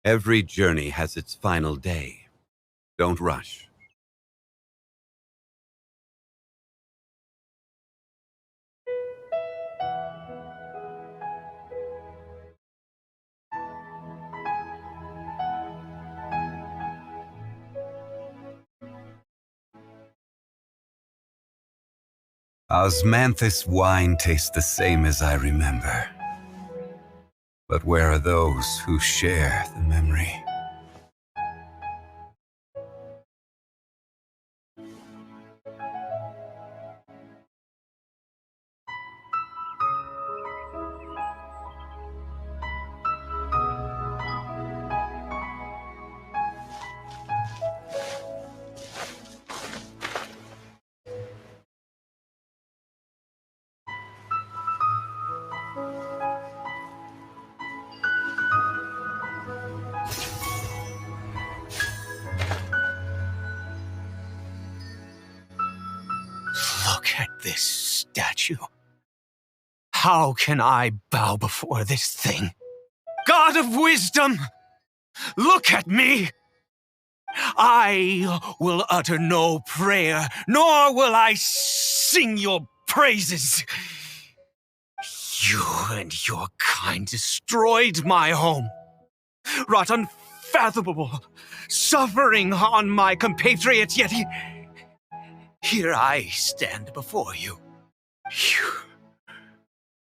Every journey has its final day. Don't rush. Osmanthus wine tastes the same as I remember. But where are those who share the memory? Look at this statue. How can I bow before this thing? God of wisdom, look at me! I will utter no prayer, nor will I sing your praises. You and your kind destroyed my home, wrought unfathomable suffering on my compatriots, yet here I stand before you.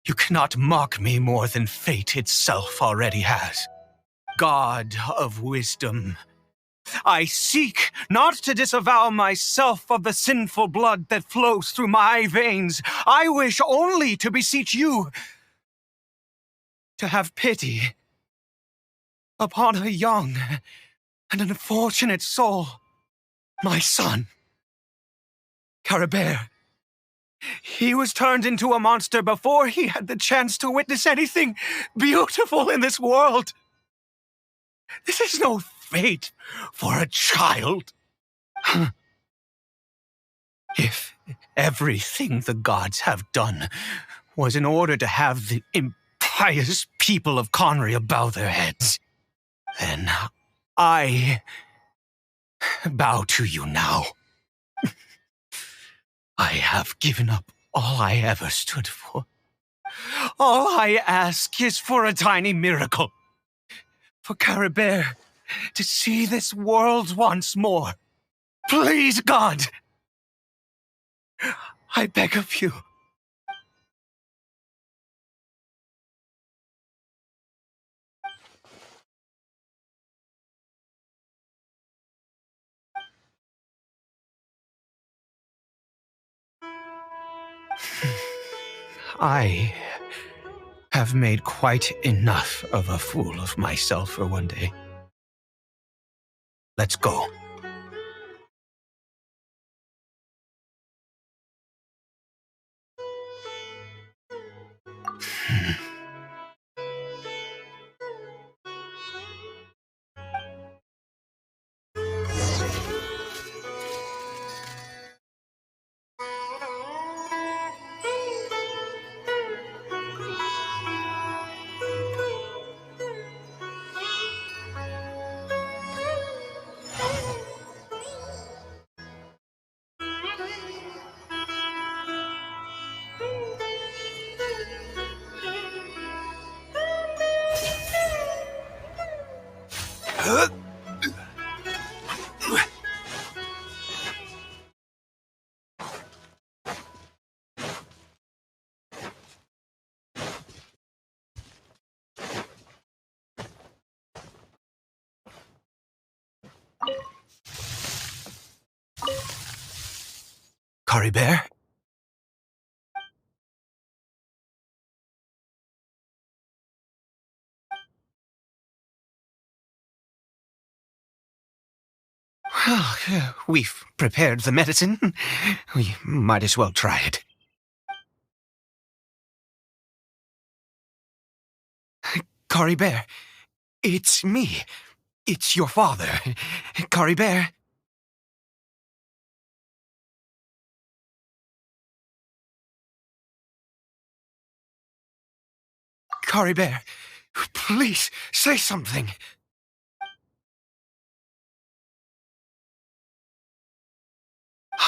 You cannot mock me more than fate itself already has. God of wisdom, I seek not to disavow myself of the sinful blood that flows through my veins. I wish only to beseech you to have pity upon a young and unfortunate soul, my son, Caribert. He was turned into a monster before he had the chance to witness anything beautiful in this world. This is no fate for a child. If everything the gods have done was in order to have the impious people of Conria bow their heads, then I bow to you now. I have given up all I ever stood for. All I ask is for a tiny miracle. For Caribert to see this world once more. Please, God! I beg of you. I have made quite enough of a fool of myself for one day. Let's go. Curry Bear? Well, we've prepared the medicine. We might as well try it. Curry Bear, it's me. It's your father. Curry Bear. Curry Bear, please say something.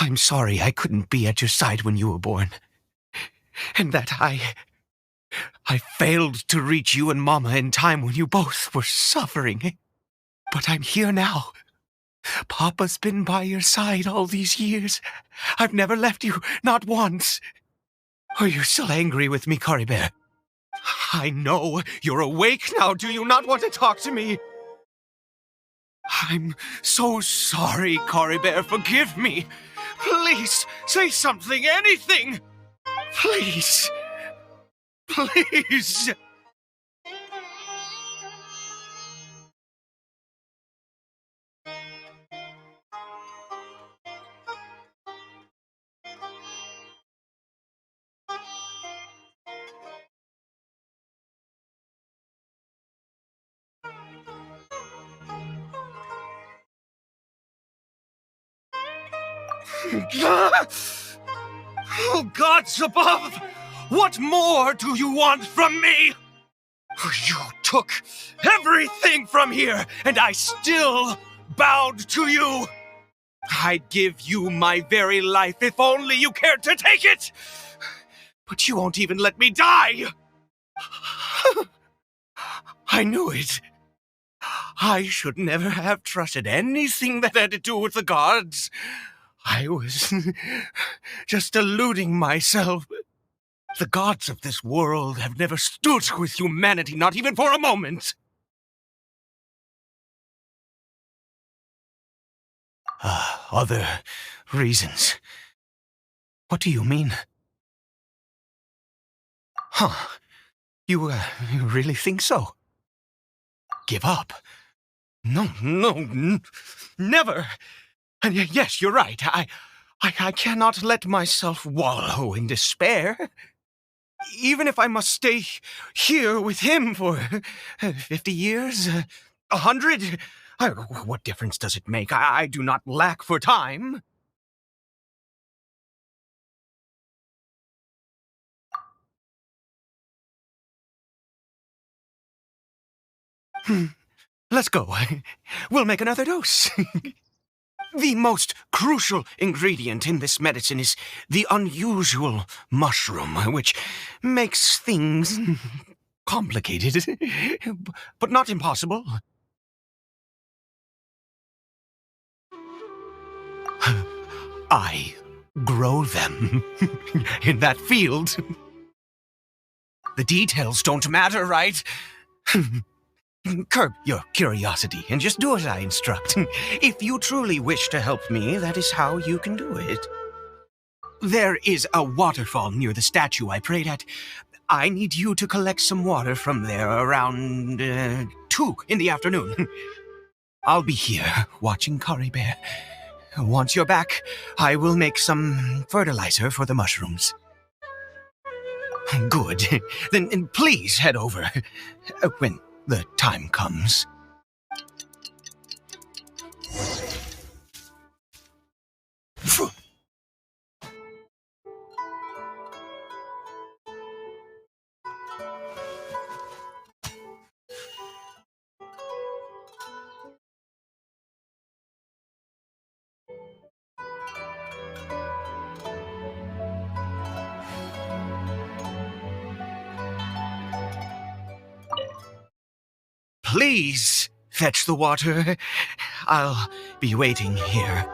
I'm sorry I couldn't be at your side when you were born. And that I failed to reach you and Mama in time when you both were suffering. But I'm here now. Papa's been by your side all these years. I've never left you, not once. Are you still angry with me, Curry Bear? I know you're awake now. Do you not want to talk to me? I'm so sorry, Curry Bear. Forgive me. Please, say something, anything. Please. Please. Oh, gods above! What more do you want from me? You took everything from here, and I still bowed to you. I'd give you my very life if only you cared to take it. But you won't even let me die. I knew it. I should never have trusted anything that had to do with the gods. I was just deluding myself. The gods of this world have never stood with humanity, not even for a moment. Other reasons. What do you mean? Huh. You really think so? Give up? No, never. And yes, you're right. I cannot let myself wallow in despair. Even if I must stay here with him for 50 years, 100, what difference does it make? I do not lack for time. Let's go. We'll make another dose. The most crucial ingredient in this medicine is the unusual mushroom, which makes things complicated, but not impossible. I grow them in that field. The details don't matter, right? Curb your curiosity and just do as I instruct. If you truly wish to help me, that is how you can do it. There is a waterfall near the statue I prayed at. I need you to collect some water from there around 2 in the afternoon. I'll be here watching Curry Bear. Once you're back, I will make some fertilizer for the mushrooms. Good. Then please head over when the time comes. Please fetch the water. I'll be waiting here.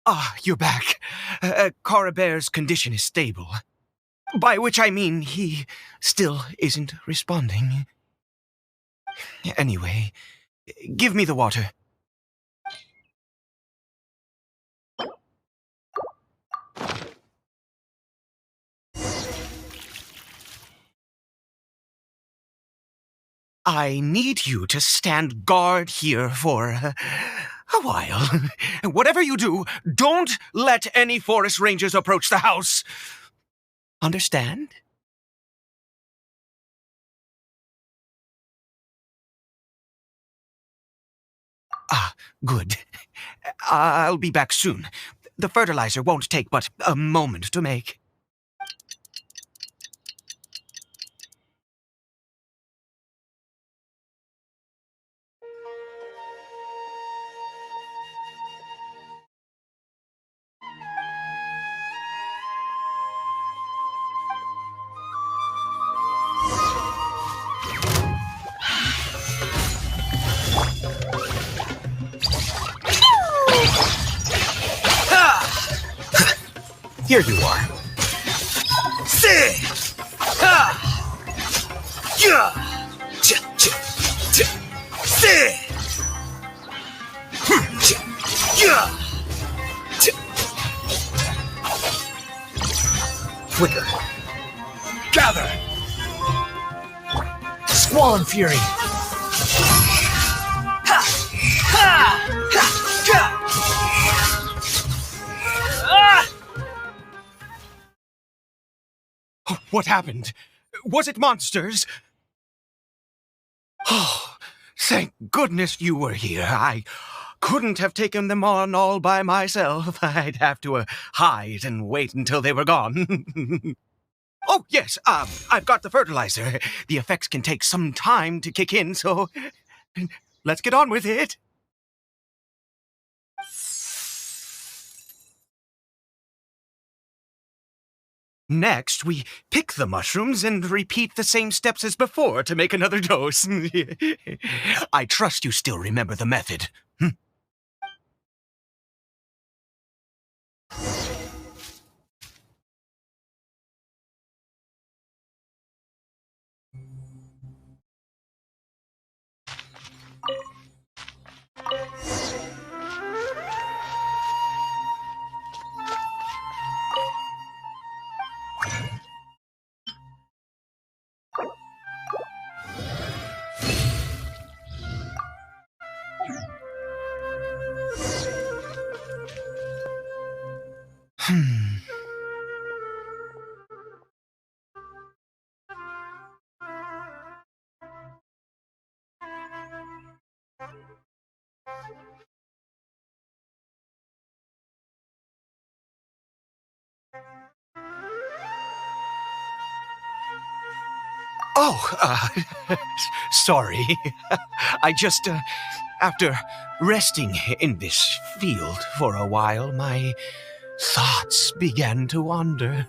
Ah, you're back. Coribear's condition is stable. By which I mean he still isn't responding. Anyway, give me the water. I need you to stand guard here for a while. Whatever you do, don't let any forest rangers approach the house. Understand? Ah, good. I'll be back soon. The fertilizer won't take but a moment to make. Here you are. Flicker. Gather. Squall Fury. What happened? Was it monsters? Oh, thank goodness you were here. I couldn't have taken them on all by myself. I'd have to hide and wait until they were gone. Oh, yes, I've got the fertilizer. The effects can take some time to kick in, so let's get on with it. Next, we pick the mushrooms and repeat the same steps as before to make another dose. I trust you still remember the method. Oh, sorry. I just, after resting in this field for a while, my thoughts began to wander.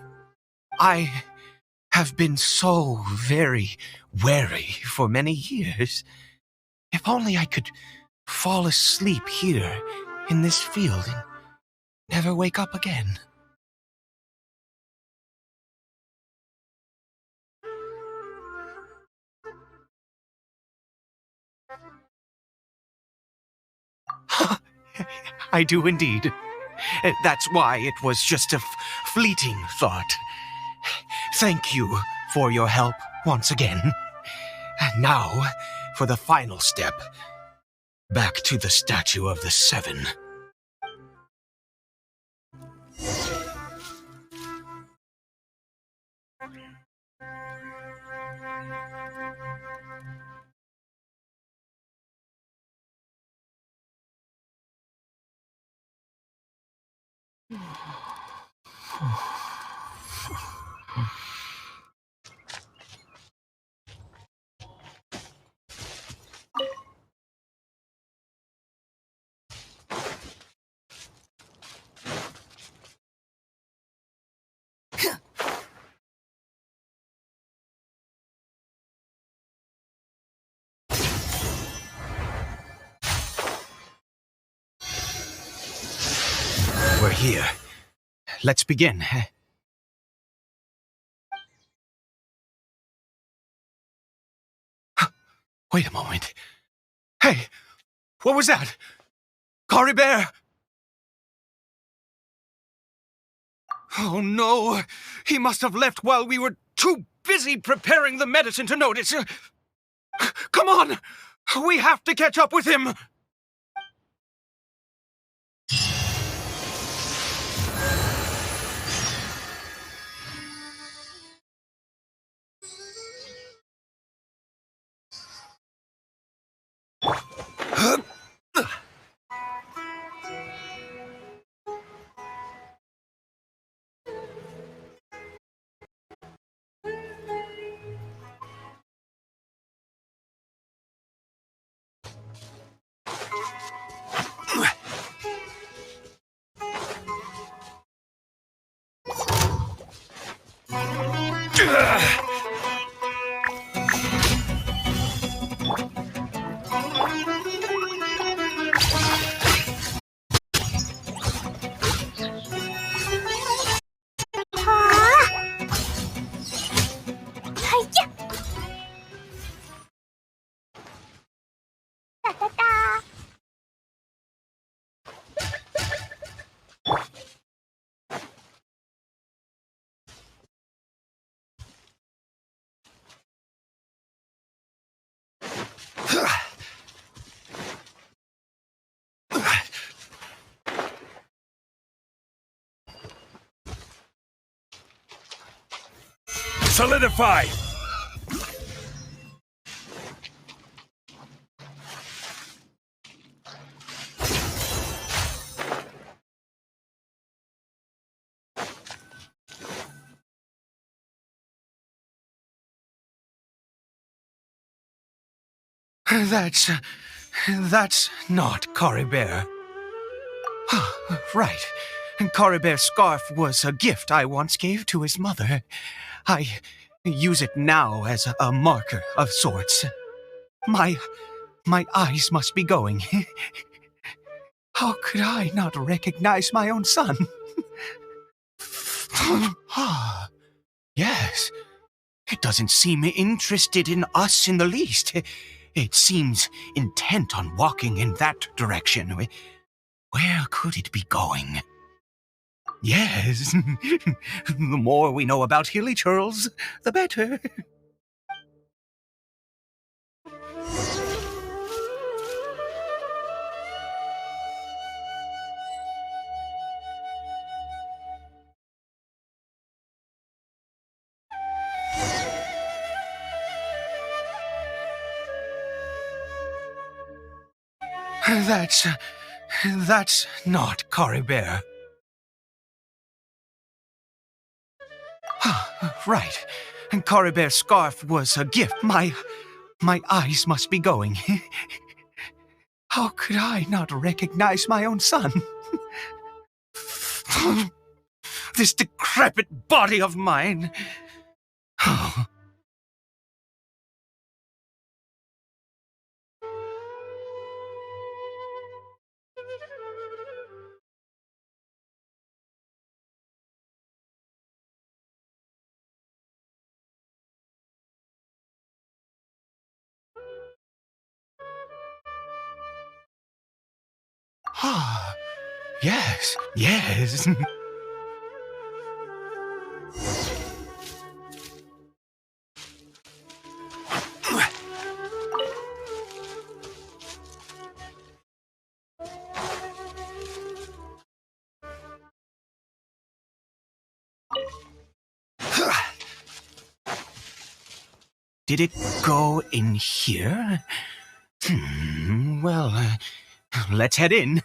I have been so very wary for many years. If only I could fall asleep here in this field never wake up again. I do indeed. That's why it was just a fleeting thought. Thank you for your help once again. And now, for the final step. Back to the Statue of the Seven. We're here. Let's begin. Wait a moment. Hey, what was that? Cory Bear! Oh no! He must have left while we were too busy preparing the medicine to notice. Come on! We have to catch up with him! Solidify! That's not Cory Bear. Right. Cory Bear's scarf was a gift I once gave to his mother. I use it now as a marker of sorts. My eyes must be going. How could I not recognize my own son? Yes. It doesn't seem interested in us in the least. It seems intent on walking in that direction. Where could it be going? Yes. The more we know about Hilly Churls, the better. That's not Cory Bear. Right. Cory Bear's scarf was a gift. My eyes must be going. How could I not recognize my own son? This decrepit body of mine. Ah, yes, yes. Did it go in here? Well, let's head in.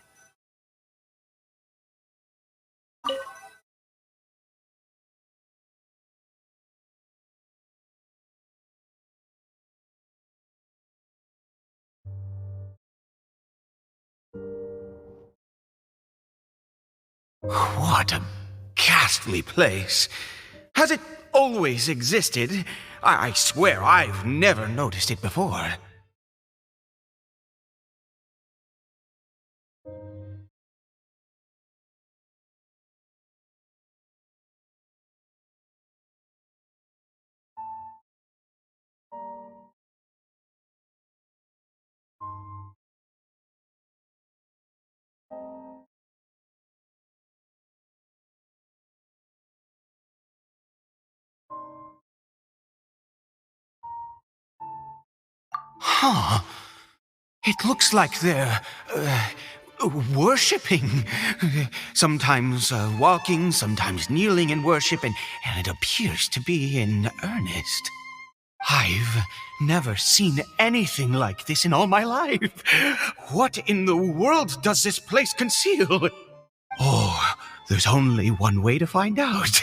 What a ghastly place. Has it always existed? I swear I've never noticed it before. Huh. It looks like they're worshipping. Sometimes walking, sometimes kneeling in worship, and it appears to be in earnest. I've never seen anything like this in all my life. What in the world does this place conceal? Oh, there's only one way to find out.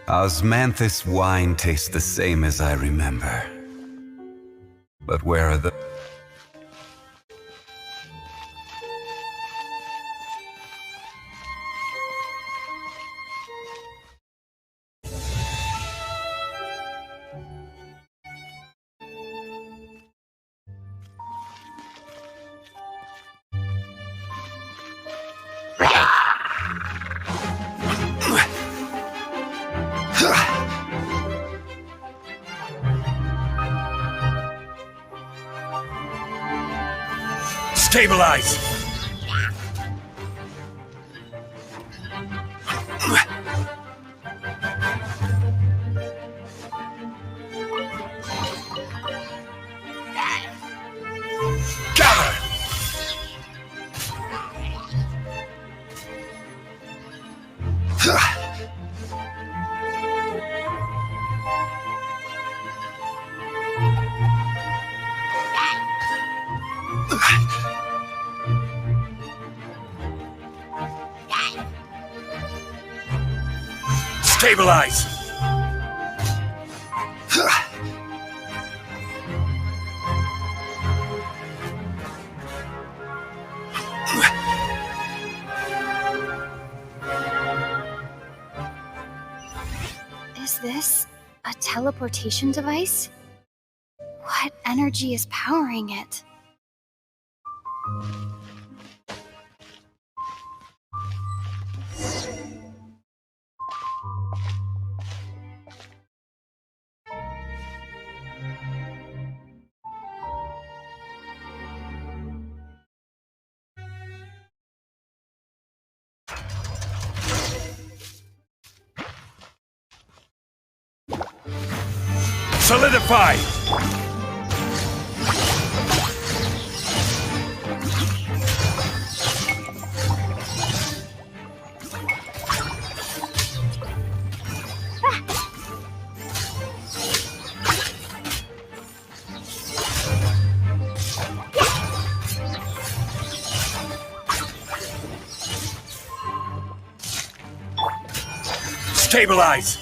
Osmanthus wine tastes the same as I remember. But where are the... Stabilize! Gather! Stabilize! Is this a teleportation device? What energy is powering it? Solidify! Stabilize!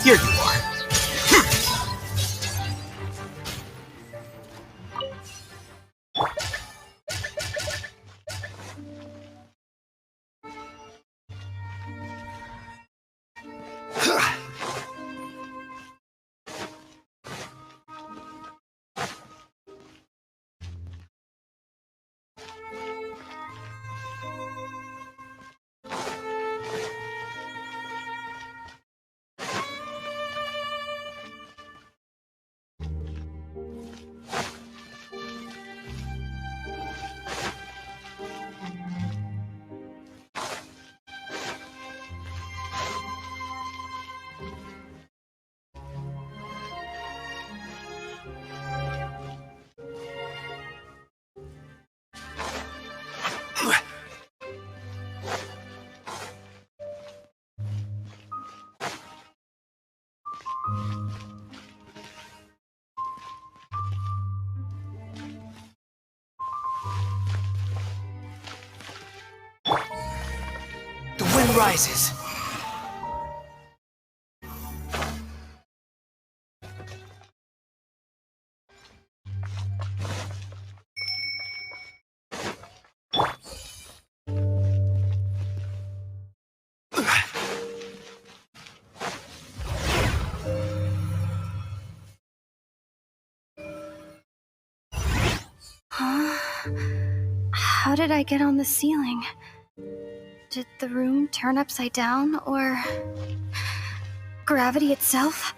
Here you are. The wind rises. Huh? How did I get on the ceiling? Did the room turn upside down, or gravity itself?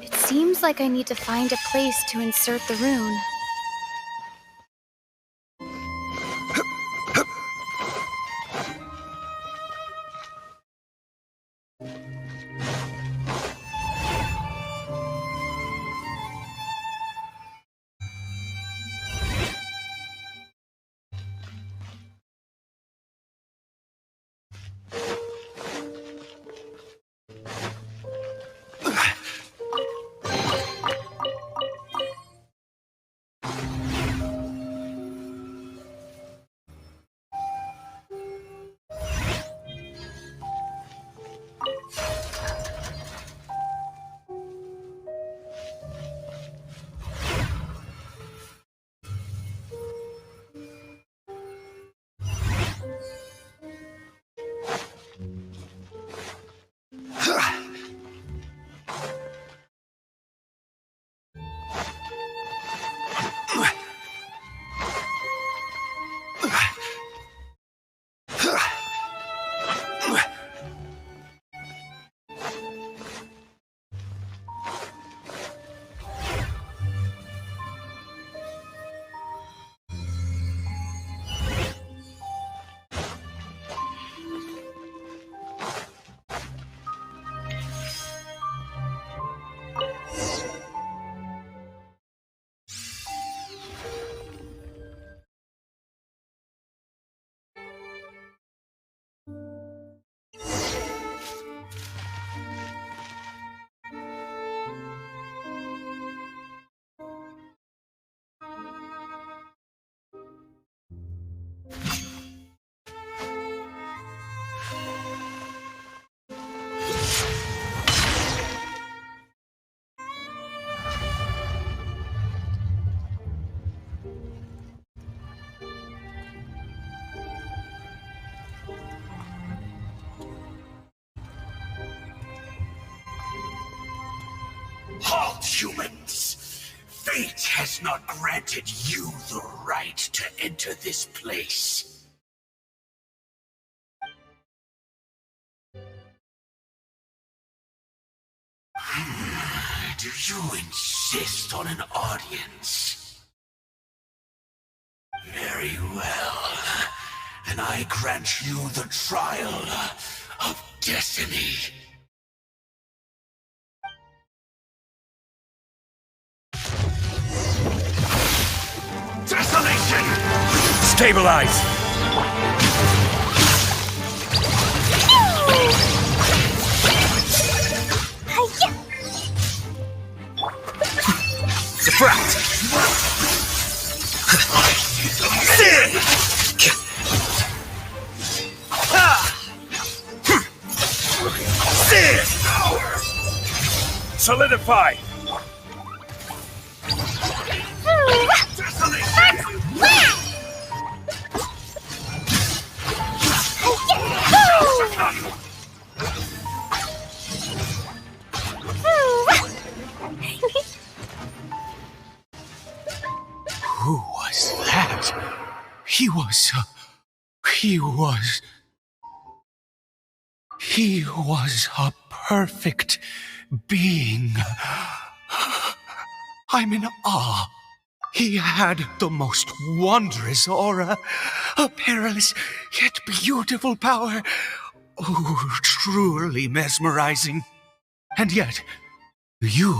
It seems like I need to find a place to insert the rune. Halt, humans! Fate has not granted you the right to enter this place. Do you insist on an audience? Very well. Then I grant you the trial of destiny. Stabilize! Defract! Solidify! Who was that? He was a perfect being. I'm in awe. He had the most wondrous aura, a perilous yet beautiful power. Oh, truly mesmerizing. And yet, you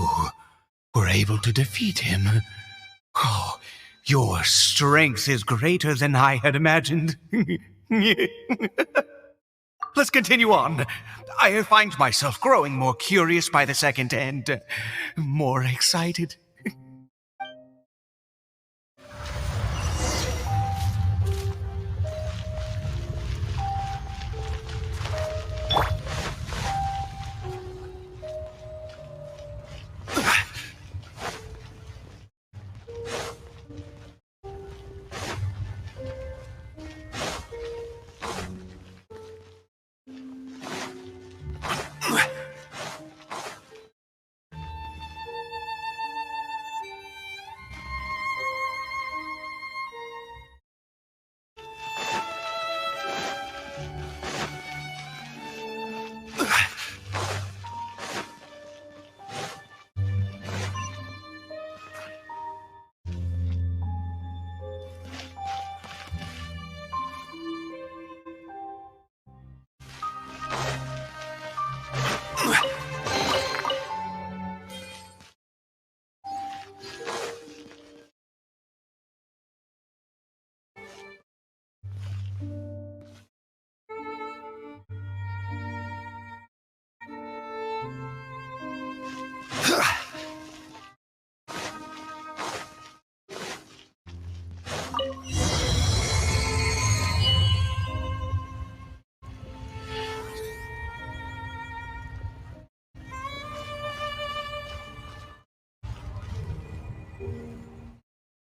were able to defeat him. Oh, your strength is greater than I had imagined. Let's continue on. I find myself growing more curious by the second and more excited.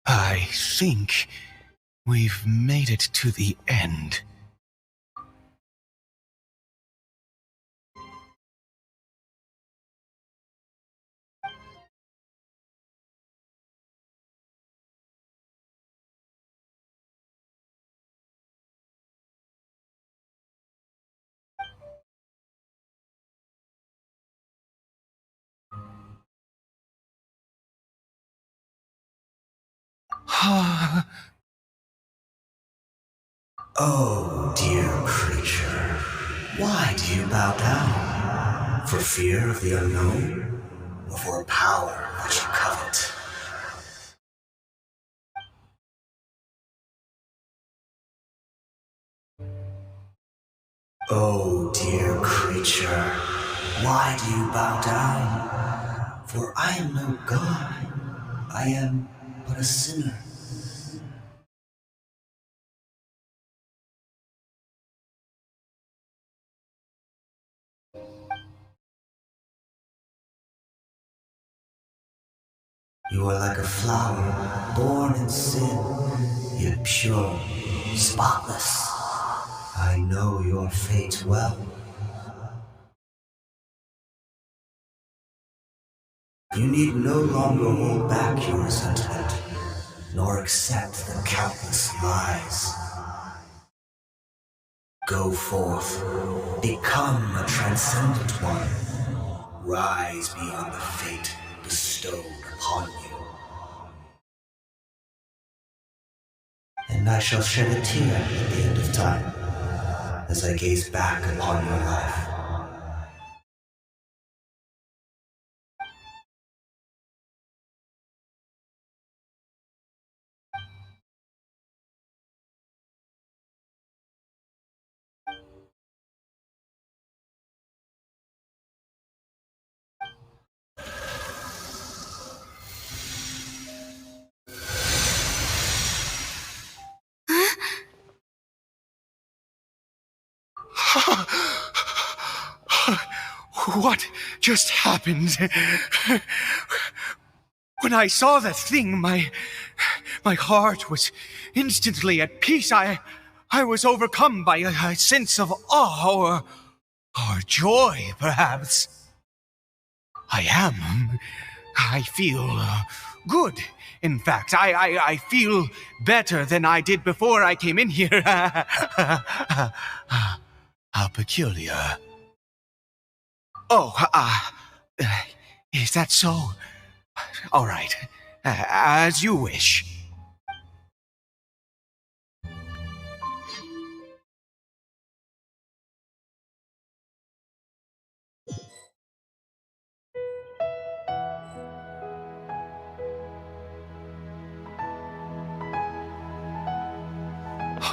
I think we've made it to the end. Oh, dear creature, why do you bow down? For fear of the unknown? Or for power which you covet? Oh, dear creature, why do you bow down? For I am no god, I am but a sinner. You are like a flower, born in sin, yet pure, spotless. I know your fate well. You need no longer hold back your resentment, nor accept the countless lies. Go forth, become a transcendent one, rise beyond the fate bestowed upon you. And I shall shed a tear at the end of time, as I gaze back upon your life. What just happened? When I saw that thing, my heart was instantly at peace. I was overcome by a sense of awe or joy, perhaps. I am. I feel good. In fact, I feel better than I did before I came in here. How peculiar. Oh, is that so? All right, as you wish.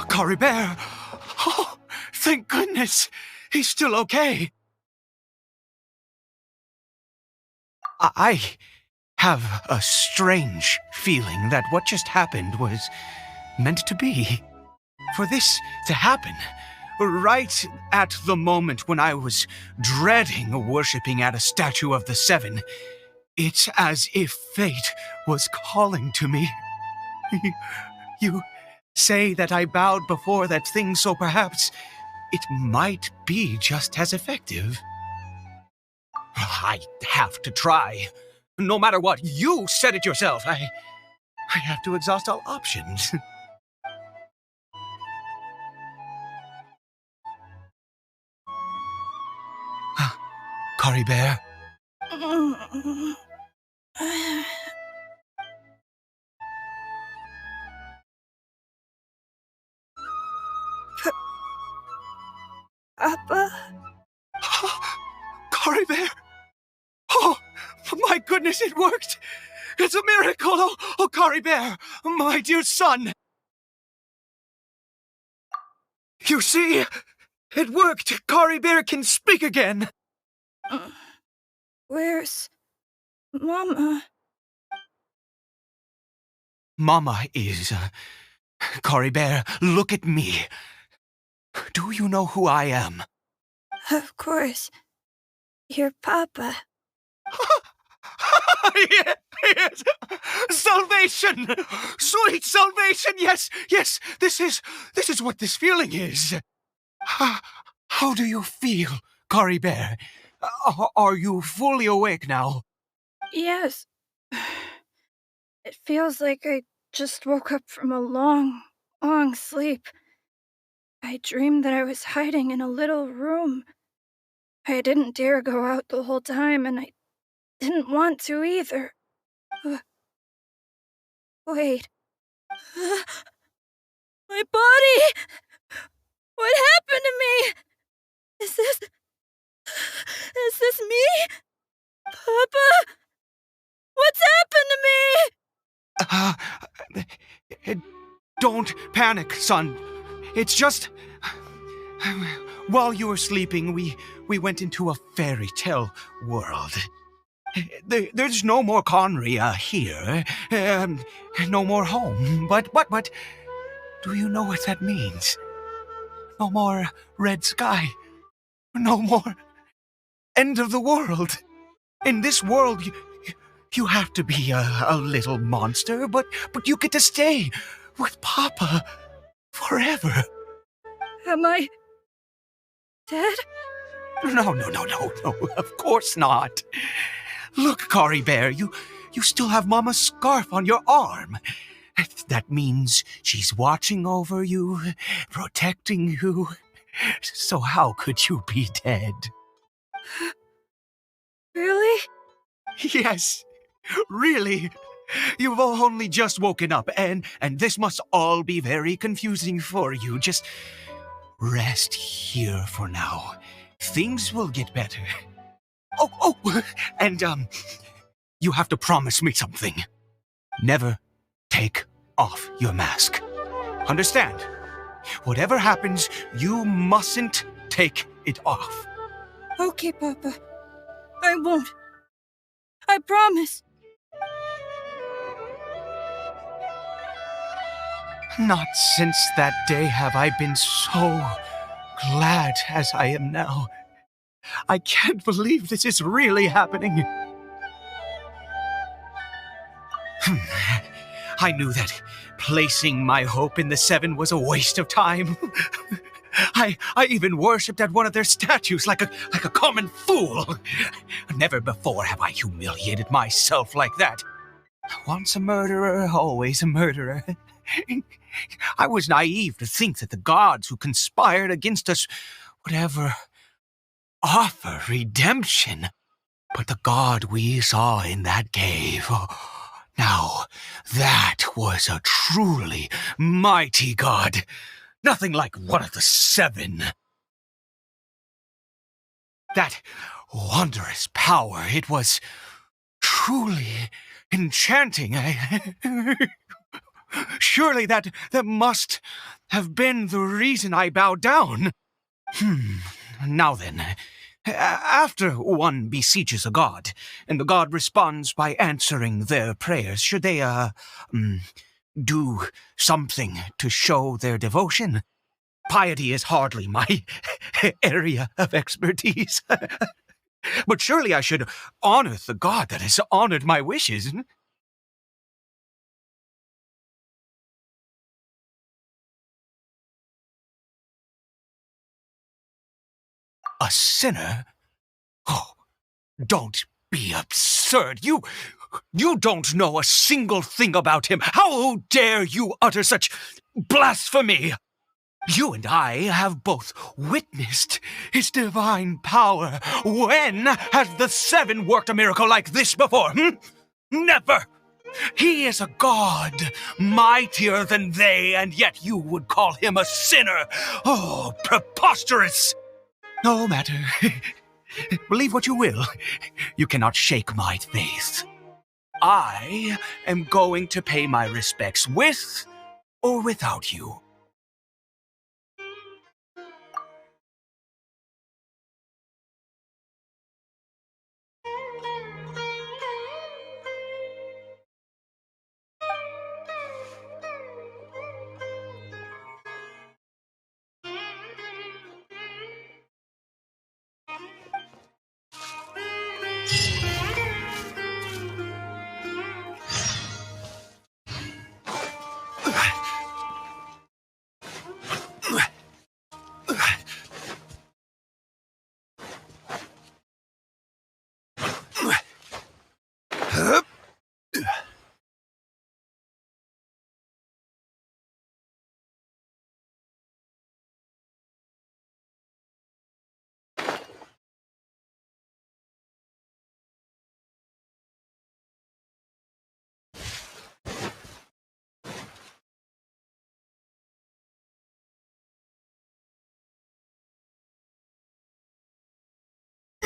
Cory Bear! Oh, thank goodness! He's still okay. I have a strange feeling that what just happened was meant to be. For this to happen, right at the moment when I was dreading worshipping at a statue of the Seven, it's as if fate was calling to me. You say that I bowed before that thing, so perhaps it might be just as effective. I have to try. No matter what, you said it yourself. I have to exhaust all options. Cory Bear? Papa? Cory Bear? Oh, my goodness, it worked! It's a miracle! Oh, Cory Bear, my dear son! You see? It worked! Cory Bear can speak again! Where's Mama? Mama is... Cory Bear, look at me. Do you know who I am? Of course. Your Papa. Yes! Salvation! Sweet salvation! Yes, yes! This is what this feeling is. How do you feel, Cory Bear? Are you fully awake now? Yes. It feels like I just woke up from a long, long sleep. I dreamed that I was hiding in a little room. I didn't dare go out the whole time, and I didn't want to either. Wait. My body! What happened to me? Is this me? Papa? What's happened to me? Don't panic, son. It's just... While you were sleeping, we went into a fairy tale world. There's no more Conry here. No more home. But, do you know what that means? No more red sky. No more end of the world. In this world, you have to be a little monster, but you get to stay with Papa forever. Am I dead? No, of course not. Look, Cory Bear, you still have Mama's scarf on your arm. That means she's watching over you, protecting you. So how could you be dead? Really? Yes, really. You've only just woken up, and this must all be very confusing for you. Just rest here for now. Things will get better. Oh, and, you have to promise me something. Never take off your mask. Understand? Whatever happens, you mustn't take it off. Okay, Papa. I won't. I promise. Not since that day have I been so glad as I am now. I can't believe this is really happening. I knew that placing my hope in the Seven was a waste of time. I even worshipped at one of their statues like a common fool. Never before have I humiliated myself like that. Once a murderer, always a murderer. I was naive to think that the gods who conspired against us would ever offer redemption. But the god we saw in that cave, now that was a truly mighty god. Nothing like one of the Seven. That wondrous power, it was truly enchanting. Surely that must have been the reason I bowed down. Now then, after one besieges a god, and the god responds by answering their prayers, should they, do something to show their devotion? Piety is hardly my area of expertise. But surely I should honor the god that has honored my wishes. A sinner? Oh, don't be absurd. You don't know a single thing about him. How dare you utter such blasphemy? You and I have both witnessed his divine power. When has the Seven worked a miracle like this before? Never! He is a god, mightier than they, and yet you would call him a sinner. Oh, preposterous! No matter. Believe what you will. You cannot shake my faith. I am going to pay my respects with or without you.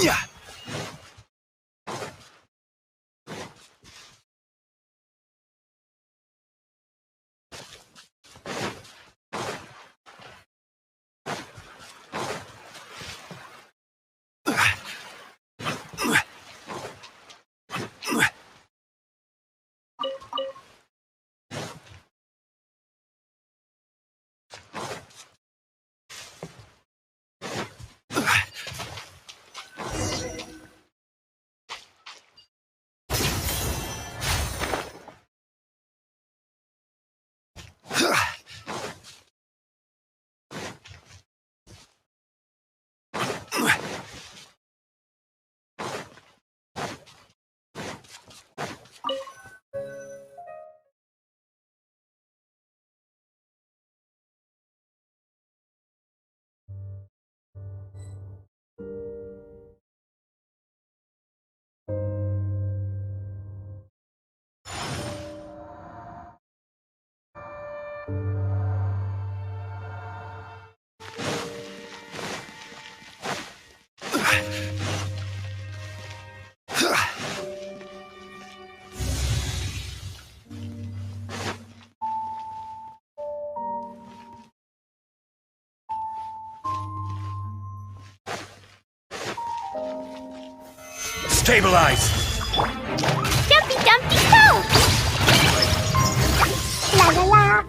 Yeah. Stabilize! Dumpy Dumpty Go! La la la!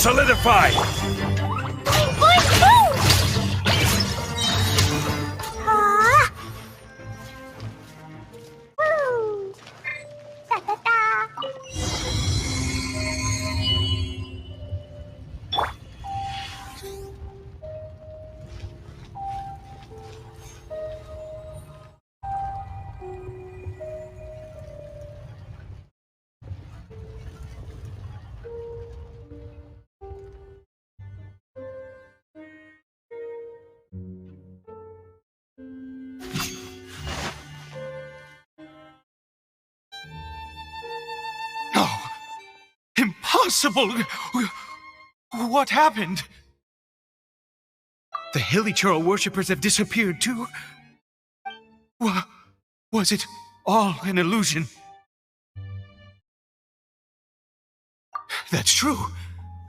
Solidify! Boing, boing, boom! Ah! Woo! Da, da, da. No! Impossible! What happened? The Hilly Churl worshippers have disappeared too? Was it all an illusion? That's true.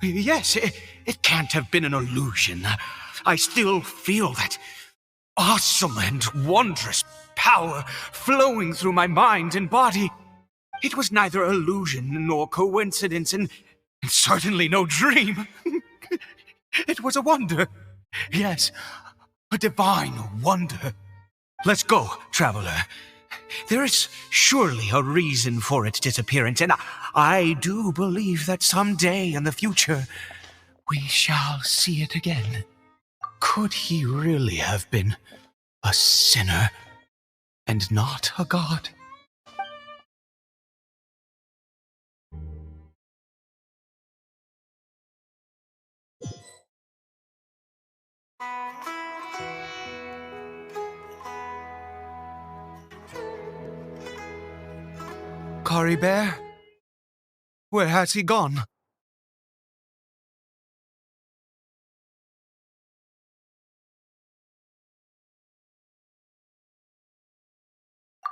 Yes, it can't have been an illusion. I still feel that awesome and wondrous power flowing through my mind and body. It was neither illusion nor coincidence, and certainly no dream. It was a wonder. Yes, a divine wonder. Let's go, traveler. There is surely a reason for its disappearance, and I do believe that someday in the future we shall see it again. Could he really have been a sinner and not a god? Cory Bear? Where has he gone?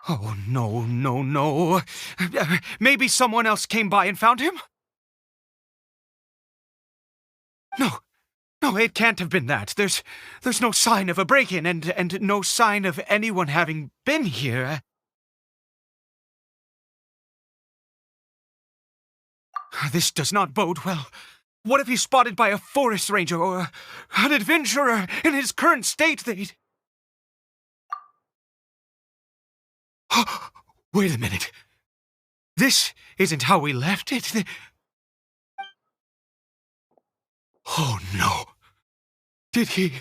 Oh, no, no, no. Maybe someone else came by and found him? No, it can't have been that. There's no sign of a break-in and no sign of anyone having been here. This does not bode well. What if he's spotted by a forest ranger or an adventurer in his current state? They'd... Wait a minute. This isn't how we left it. Oh, no. Did he...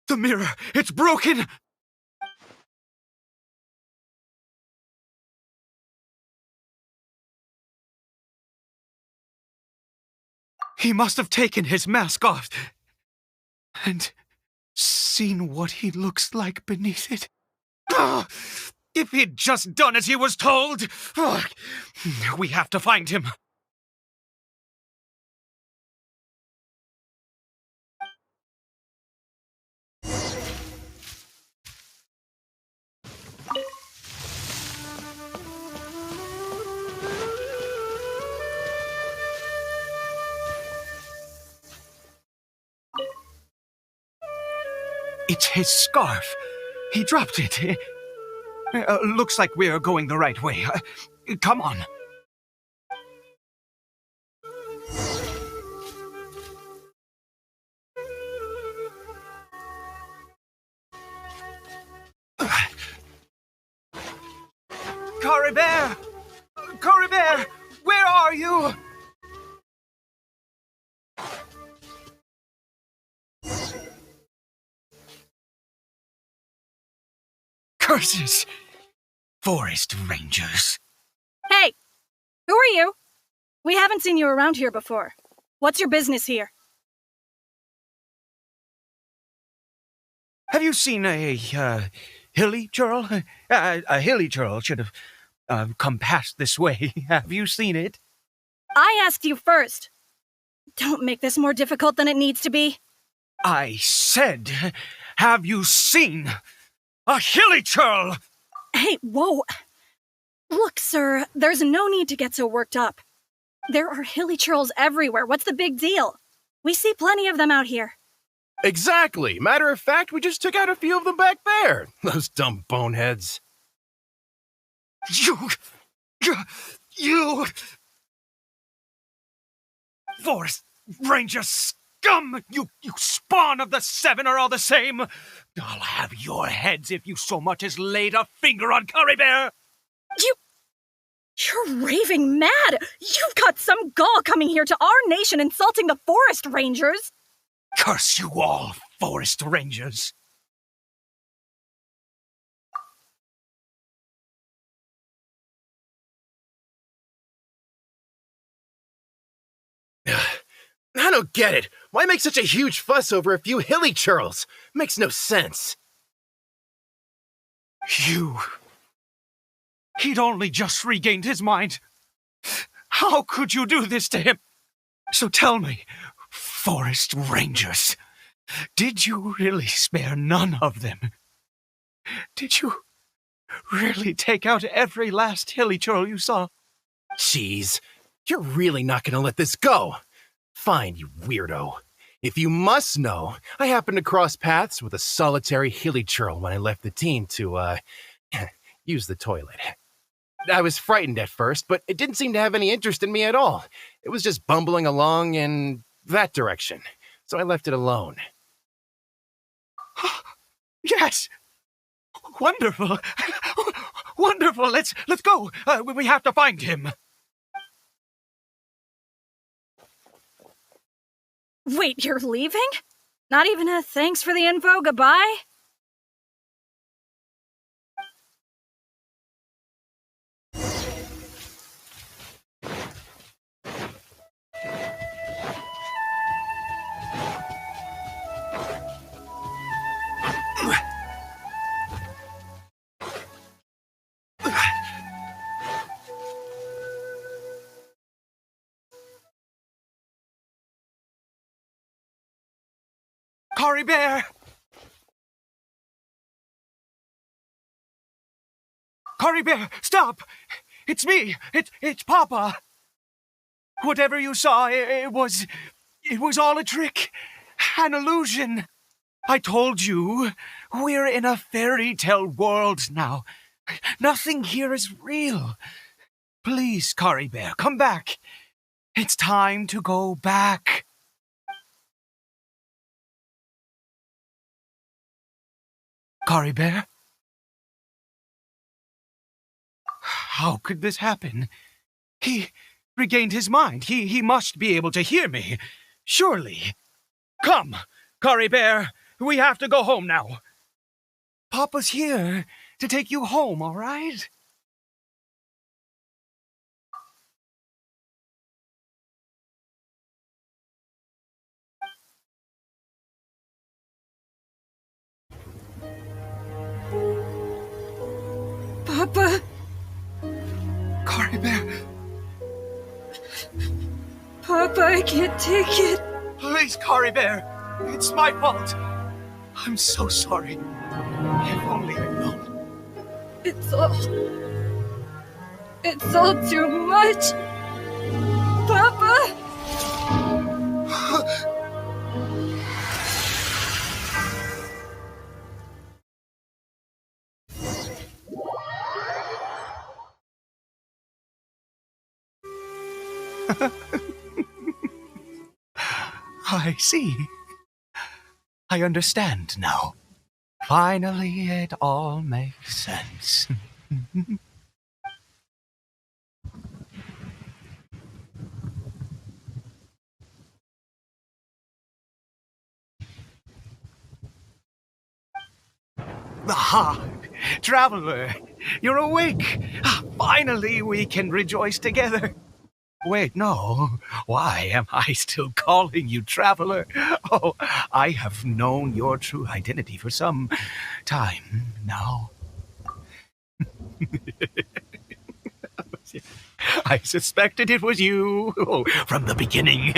The mirror! It's broken! He must have taken his mask off and seen what he looks like beneath it. Ah! If he'd just done as he was told! Ah! We have to find him. It's his scarf. He dropped it. Looks like we're going the right way. Come on. Cory Bear! Cory Bear! Where are you? Curses! Forest rangers. Hey! Who are you? We haven't seen you around here before. What's your business here? Have you seen a hilly churl? A hilly churl should have come past this way. Have you seen it? I asked you first. Don't make this more difficult than it needs to be. I said, have you seen a hilly churl? Hey, whoa. Look, sir, there's no need to get so worked up. There are hilly churls everywhere. What's the big deal? We see plenty of them out here. Exactly. Matter of fact, we just took out a few of them back there. Those dumb boneheads. You Forest Ranger scum! You spawn of the Seven are all the same! I'll have your heads if you so much as laid a finger on Curry Bear! You're raving mad! You've got some gall coming here to our nation insulting the Forest Rangers! Curse you all, Forest Rangers! I don't get it. Why make such a huge fuss over a few hilly churls? Makes no sense. He'd only just regained his mind. How could you do this to him? So tell me, Forest Rangers, did you really spare none of them? Did you really take out every last hilly churl you saw? Jeez, you're really not gonna let this go. Fine, you weirdo. If you must know, I happened to cross paths with a solitary hilly churl when I left the team to, use the toilet. I was frightened at first, but it didn't seem to have any interest in me at all. It was just bumbling along in that direction, so I left it alone. Yes! Wonderful! Wonderful! Let's go! We have to find him! Wait, you're leaving? Not even a thanks for the info, goodbye? Curry Bear! Curry Bear, stop! It's me! It's Papa! Whatever you saw, it was all a trick. An illusion. I told you, we're in a fairy tale world now. Nothing here is real. Please, Curry Bear, come back. It's time to go back. Curry Bear? How could this happen? He regained his mind. He must be able to hear me. Surely. Come, Curry Bear. We have to go home now. Papa's here to take you home, all right? Papa? Curry Bear. Papa, I can't take it. Please, Curry Bear. It's my fault. I'm so sorry. If only I'd known. It's all too much. Papa? I see. I understand now. Finally, it all makes sense. Aha! Traveler, you're awake! Finally, we can rejoice together. Wait, no. Why am I still calling you Traveler? Oh, I have known your true identity for some time now. I suspected it was you from the beginning.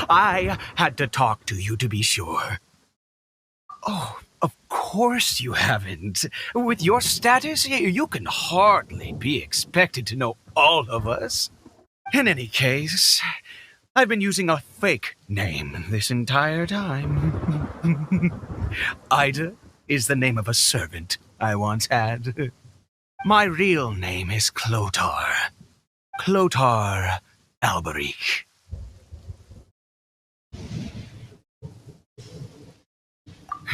I had to talk to you to be sure. Oh, of course you haven't. With your status, you can hardly be expected to know all of us. In any case, I've been using a fake name this entire time. Ida is the name of a servant I once had. My real name is Clotar. Clotar Alberic.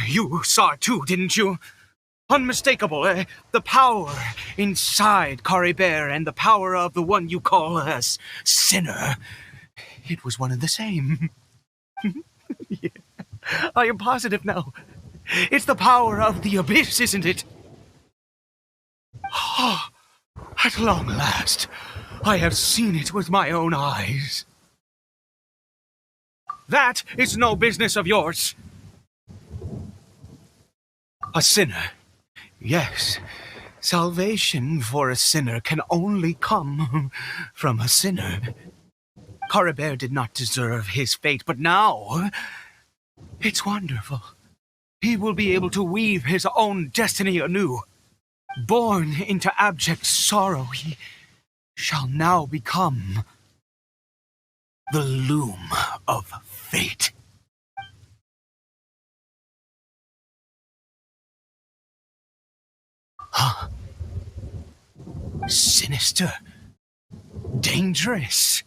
You saw it too, didn't you? Unmistakable, the power inside Caribert and the power of the one you call a sinner. It was one and the same. Yeah. I am positive now. It's the power of the abyss, isn't it? At long last, I have seen it with my own eyes. That is no business of yours. A sinner. Yes, salvation for a sinner can only come from a sinner. Caribert did not deserve his fate, but now it's wonderful. He will be able to weave his own destiny anew. Born into abject sorrow, he shall now become the loom of fate. Huh? Sinister. Dangerous.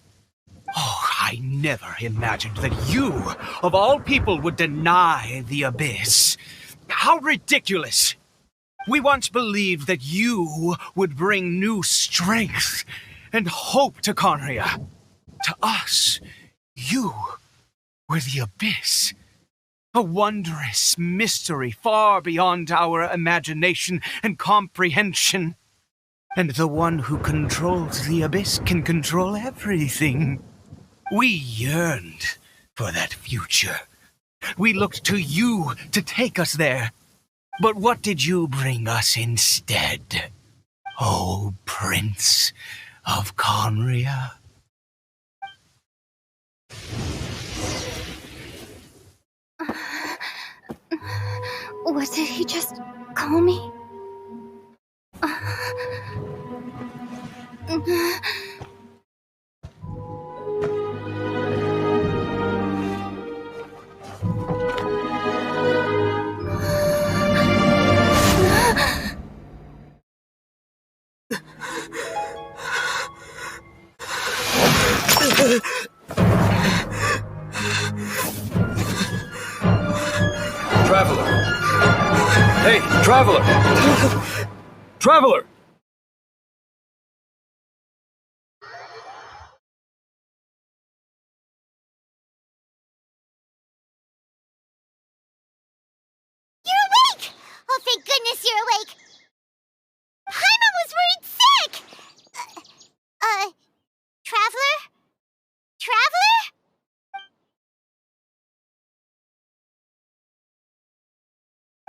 Oh, I never imagined that you, of all people, would deny the abyss. How ridiculous! We once believed that you would bring new strength and hope to Conria. To us, you were the abyss. A wondrous mystery far beyond our imagination and comprehension. And the one who controls the abyss can control everything. We yearned for that future. We looked to you to take us there. But what did you bring us instead? Oh, Prince of Conria? What did he just call me? Traveler! Hey, Traveler! Traveler! You're awake! Oh, thank goodness you're awake! Paimon was worried sick! Traveler? Traveler?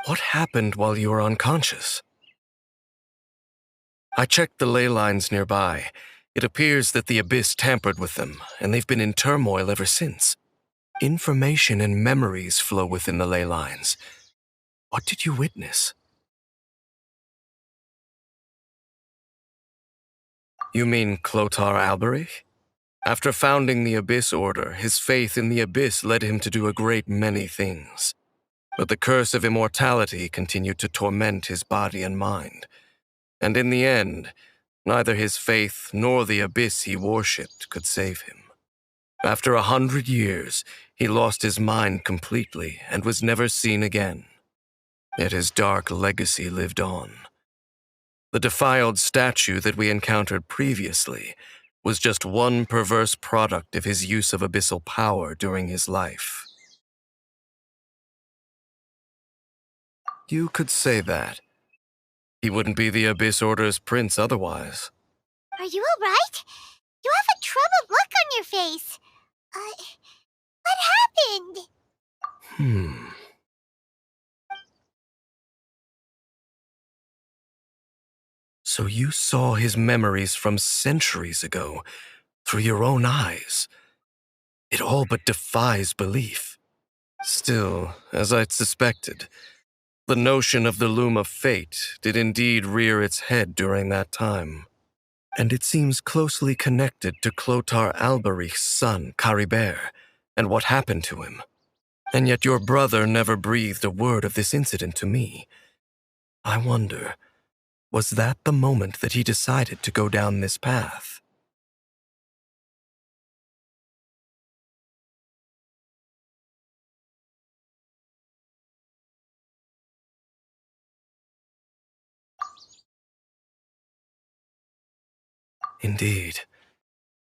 What happened while you were unconscious? I checked the ley lines nearby. It appears that the abyss tampered with them, and they've been in turmoil ever since. Information and memories flow within the ley lines. What did you witness? You mean Clotar Alberich? After founding the Abyss Order, his faith in the Abyss led him to do a great many things. But the curse of immortality continued to torment his body and mind. And in the end, neither his faith nor the Abyss he worshipped could save him. After 100 years, he lost his mind completely and was never seen again. Yet his dark legacy lived on. The defiled statue that we encountered previously was just one perverse product of his use of abyssal power during his life. You could say that. He wouldn't be the Abyss Order's prince otherwise. Are you alright? You have a troubled look on your face. What happened? So you saw his memories from centuries ago through your own eyes. It all but defies belief. Still, as I'd suspected, the notion of the Loom of Fate did indeed rear its head during that time. And it seems closely connected to Clotar Alberich's son, Caribert, and what happened to him. And yet your brother never breathed a word of this incident to me. I wonder, was that the moment that he decided to go down this path? Indeed.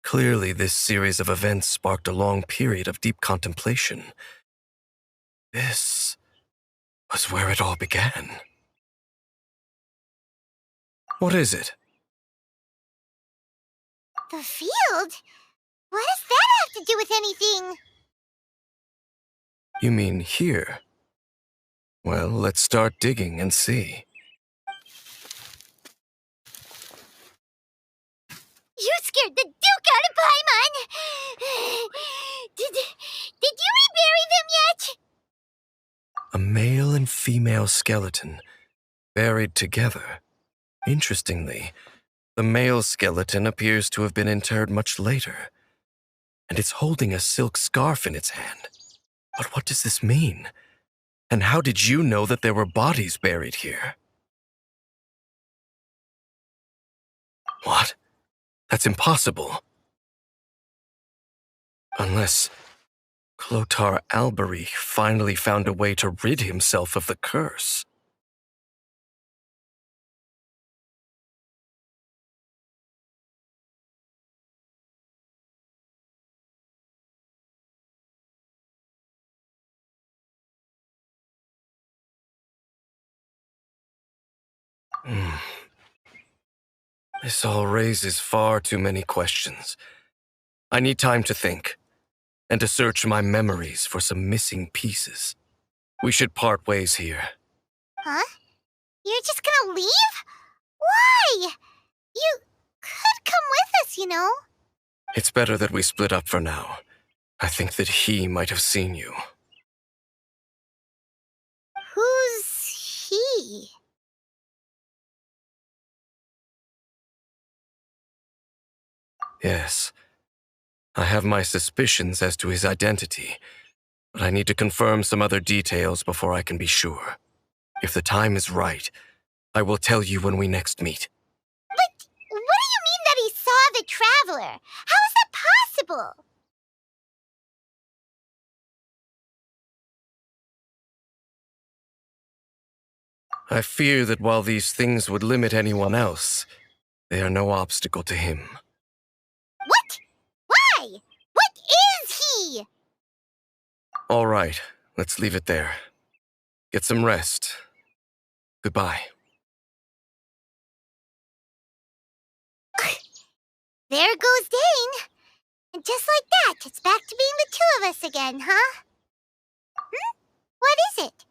Clearly, this series of events sparked a long period of deep contemplation. This was where it all began. What is it? The field? What does that have to do with anything? You mean here? Well, let's start digging and see. You scared the Duke out of Paimon! Did you rebury them yet? A male and female skeleton, buried together. Interestingly, the male skeleton appears to have been interred much later, and it's holding a silk scarf in its hand. But what does this mean? And how did you know that there were bodies buried here? What? That's impossible. Unless Clotar Alberich finally found a way to rid himself of the curse. This all raises far too many questions. I need time to think, and to search my memories for some missing pieces. We should part ways here. Huh? You're just gonna leave? Why? You could come with us, you know. It's better that we split up for now. I think that he might have seen you. Who's he? Yes. I have my suspicions as to his identity, but I need to confirm some other details before I can be sure. If the time is right, I will tell you when we next meet. But what do you mean that he saw the Traveler? How is that possible? I fear that while these things would limit anyone else, they are no obstacle to him. What? Why? What is he? All right, let's leave it there. Get some rest. Goodbye. There goes Dane. And just like that, it's back to being the two of us again, huh? What is it?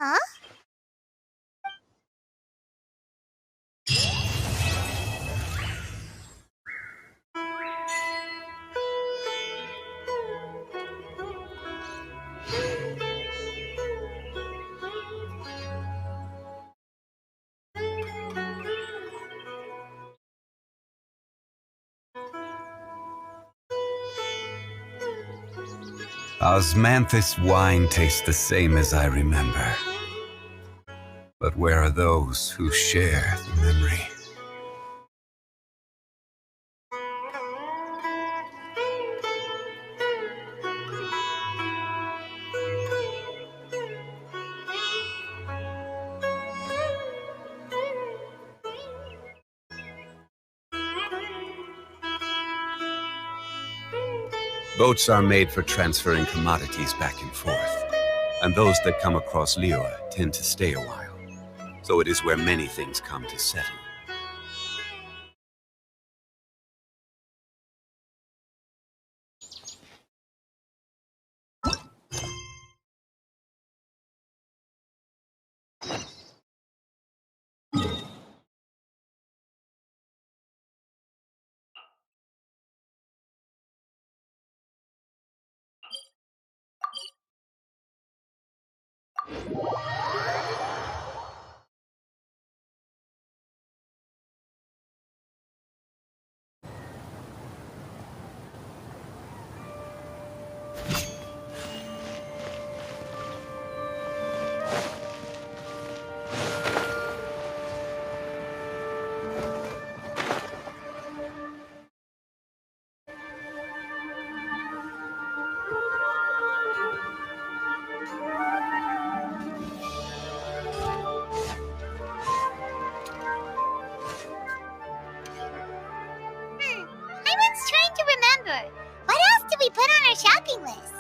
Huh? Osmanthus wine tastes the same as I remember. But where are those who share the memory? Boats are made for transferring commodities back and forth, and those that come across Liyue tend to stay a while. So it is where many things come to settle. I was trying to remember. What else did we put on our shopping list?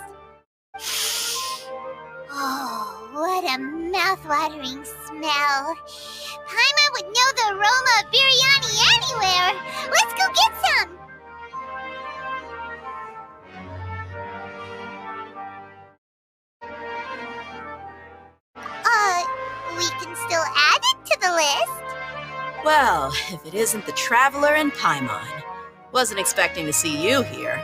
Oh, what a mouth-watering smell. Paimon would know the aroma of biryani anywhere. Let's go get some. We can still add it to the list. Well, if it isn't the Traveler and Paimon. Wasn't expecting to see you here.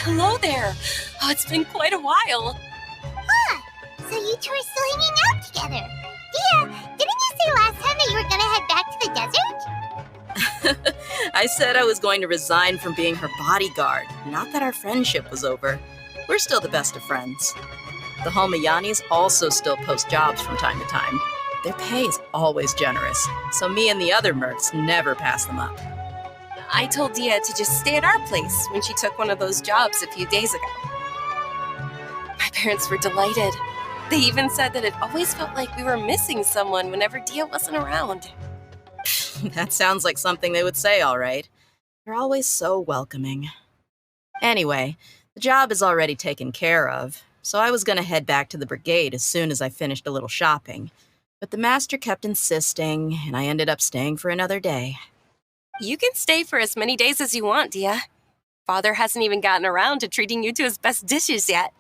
Hello there. Oh, it's been quite a while. Huh. So you two are still hanging out together. Dia, didn't you say last time that you were gonna head back to the desert? I said I was going to resign from being her bodyguard, not that our friendship was over. We're still the best of friends. The Homayanis also still post jobs from time to time. Their pay is always generous, so me and the other mercs never pass them up. I told Dia to just stay at our place when she took one of those jobs a few days ago. My parents were delighted. They even said that it always felt like we were missing someone whenever Dia wasn't around. That sounds like something they would say, all right. They're always so welcoming. Anyway, the job is already taken care of, so I was going to head back to the brigade as soon as I finished a little shopping. But the master kept insisting, and I ended up staying for another day. You can stay for as many days as you want, Dia. Father hasn't even gotten around to treating you to his best dishes yet.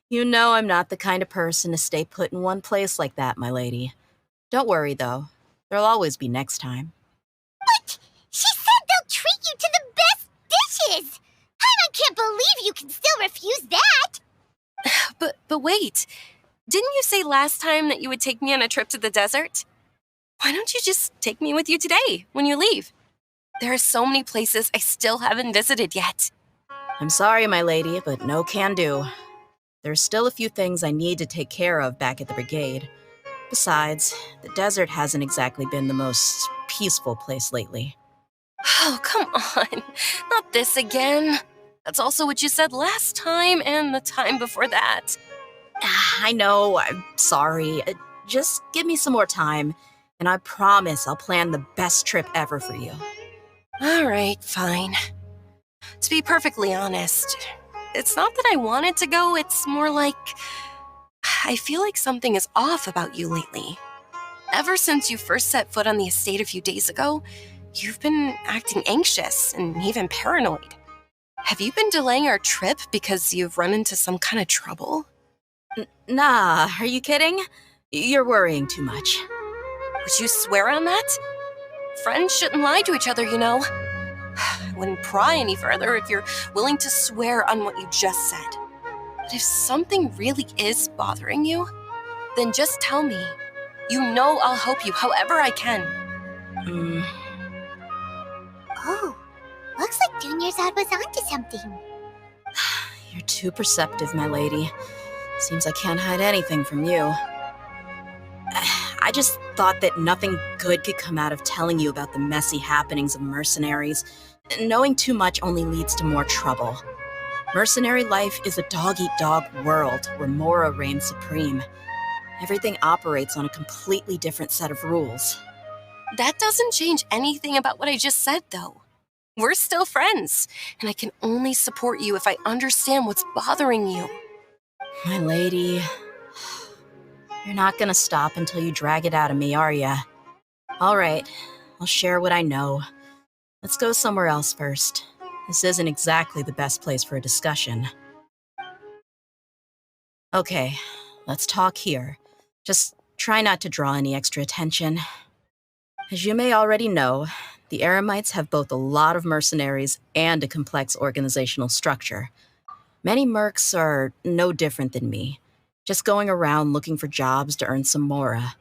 You know I'm not the kind of person to stay put in one place like that, my lady. Don't worry, though. There'll always be next time. But she said they'll treat you to the best dishes! I can't believe you can still refuse that! But wait. Didn't you say last time that you would take me on a trip to the desert? Why don't you just take me with you today, when you leave? There are so many places I still haven't visited yet. I'm sorry, my lady, but no can do. There's still a few things I need to take care of back at the brigade. Besides, the desert hasn't exactly been the most peaceful place lately. Oh, come on. Not this again. That's also what you said last time and the time before that. I know, I'm sorry. Just give me some more time, and I promise I'll plan the best trip ever for you. All right, fine. To be perfectly honest, it's not that I wanted to go, it's more like I feel like something is off about you lately. Ever since you first set foot on the estate a few days ago, you've been acting anxious and even paranoid. Have you been delaying our trip because you've run into some kind of trouble? Nah, are you kidding? You're worrying too much. Would you swear on that? Friends shouldn't lie to each other, you know. I wouldn't pry any further if you're willing to swear on what you just said. But if something really is bothering you, then just tell me. You know I'll help you however I can. Oh, looks like Junior's was onto something. You're too perceptive, my lady. Seems I can't hide anything from you. I just thought that nothing good could come out of telling you about the messy happenings of mercenaries. Knowing too much only leads to more trouble. Mercenary life is a dog-eat-dog world where Mora reigns supreme. Everything operates on a completely different set of rules. That doesn't change anything about what I just said, though. We're still friends, and I can only support you if I understand what's bothering you. My lady, you're not gonna stop until you drag it out of me, are ya? All right, I'll share what I know. Let's go somewhere else first. This isn't exactly the best place for a discussion. Okay, let's talk here. Just try not to draw any extra attention. As you may already know, the Eremites have both a lot of mercenaries and a complex organizational structure. Many mercs are no different than me, just going around looking for jobs to earn some mora.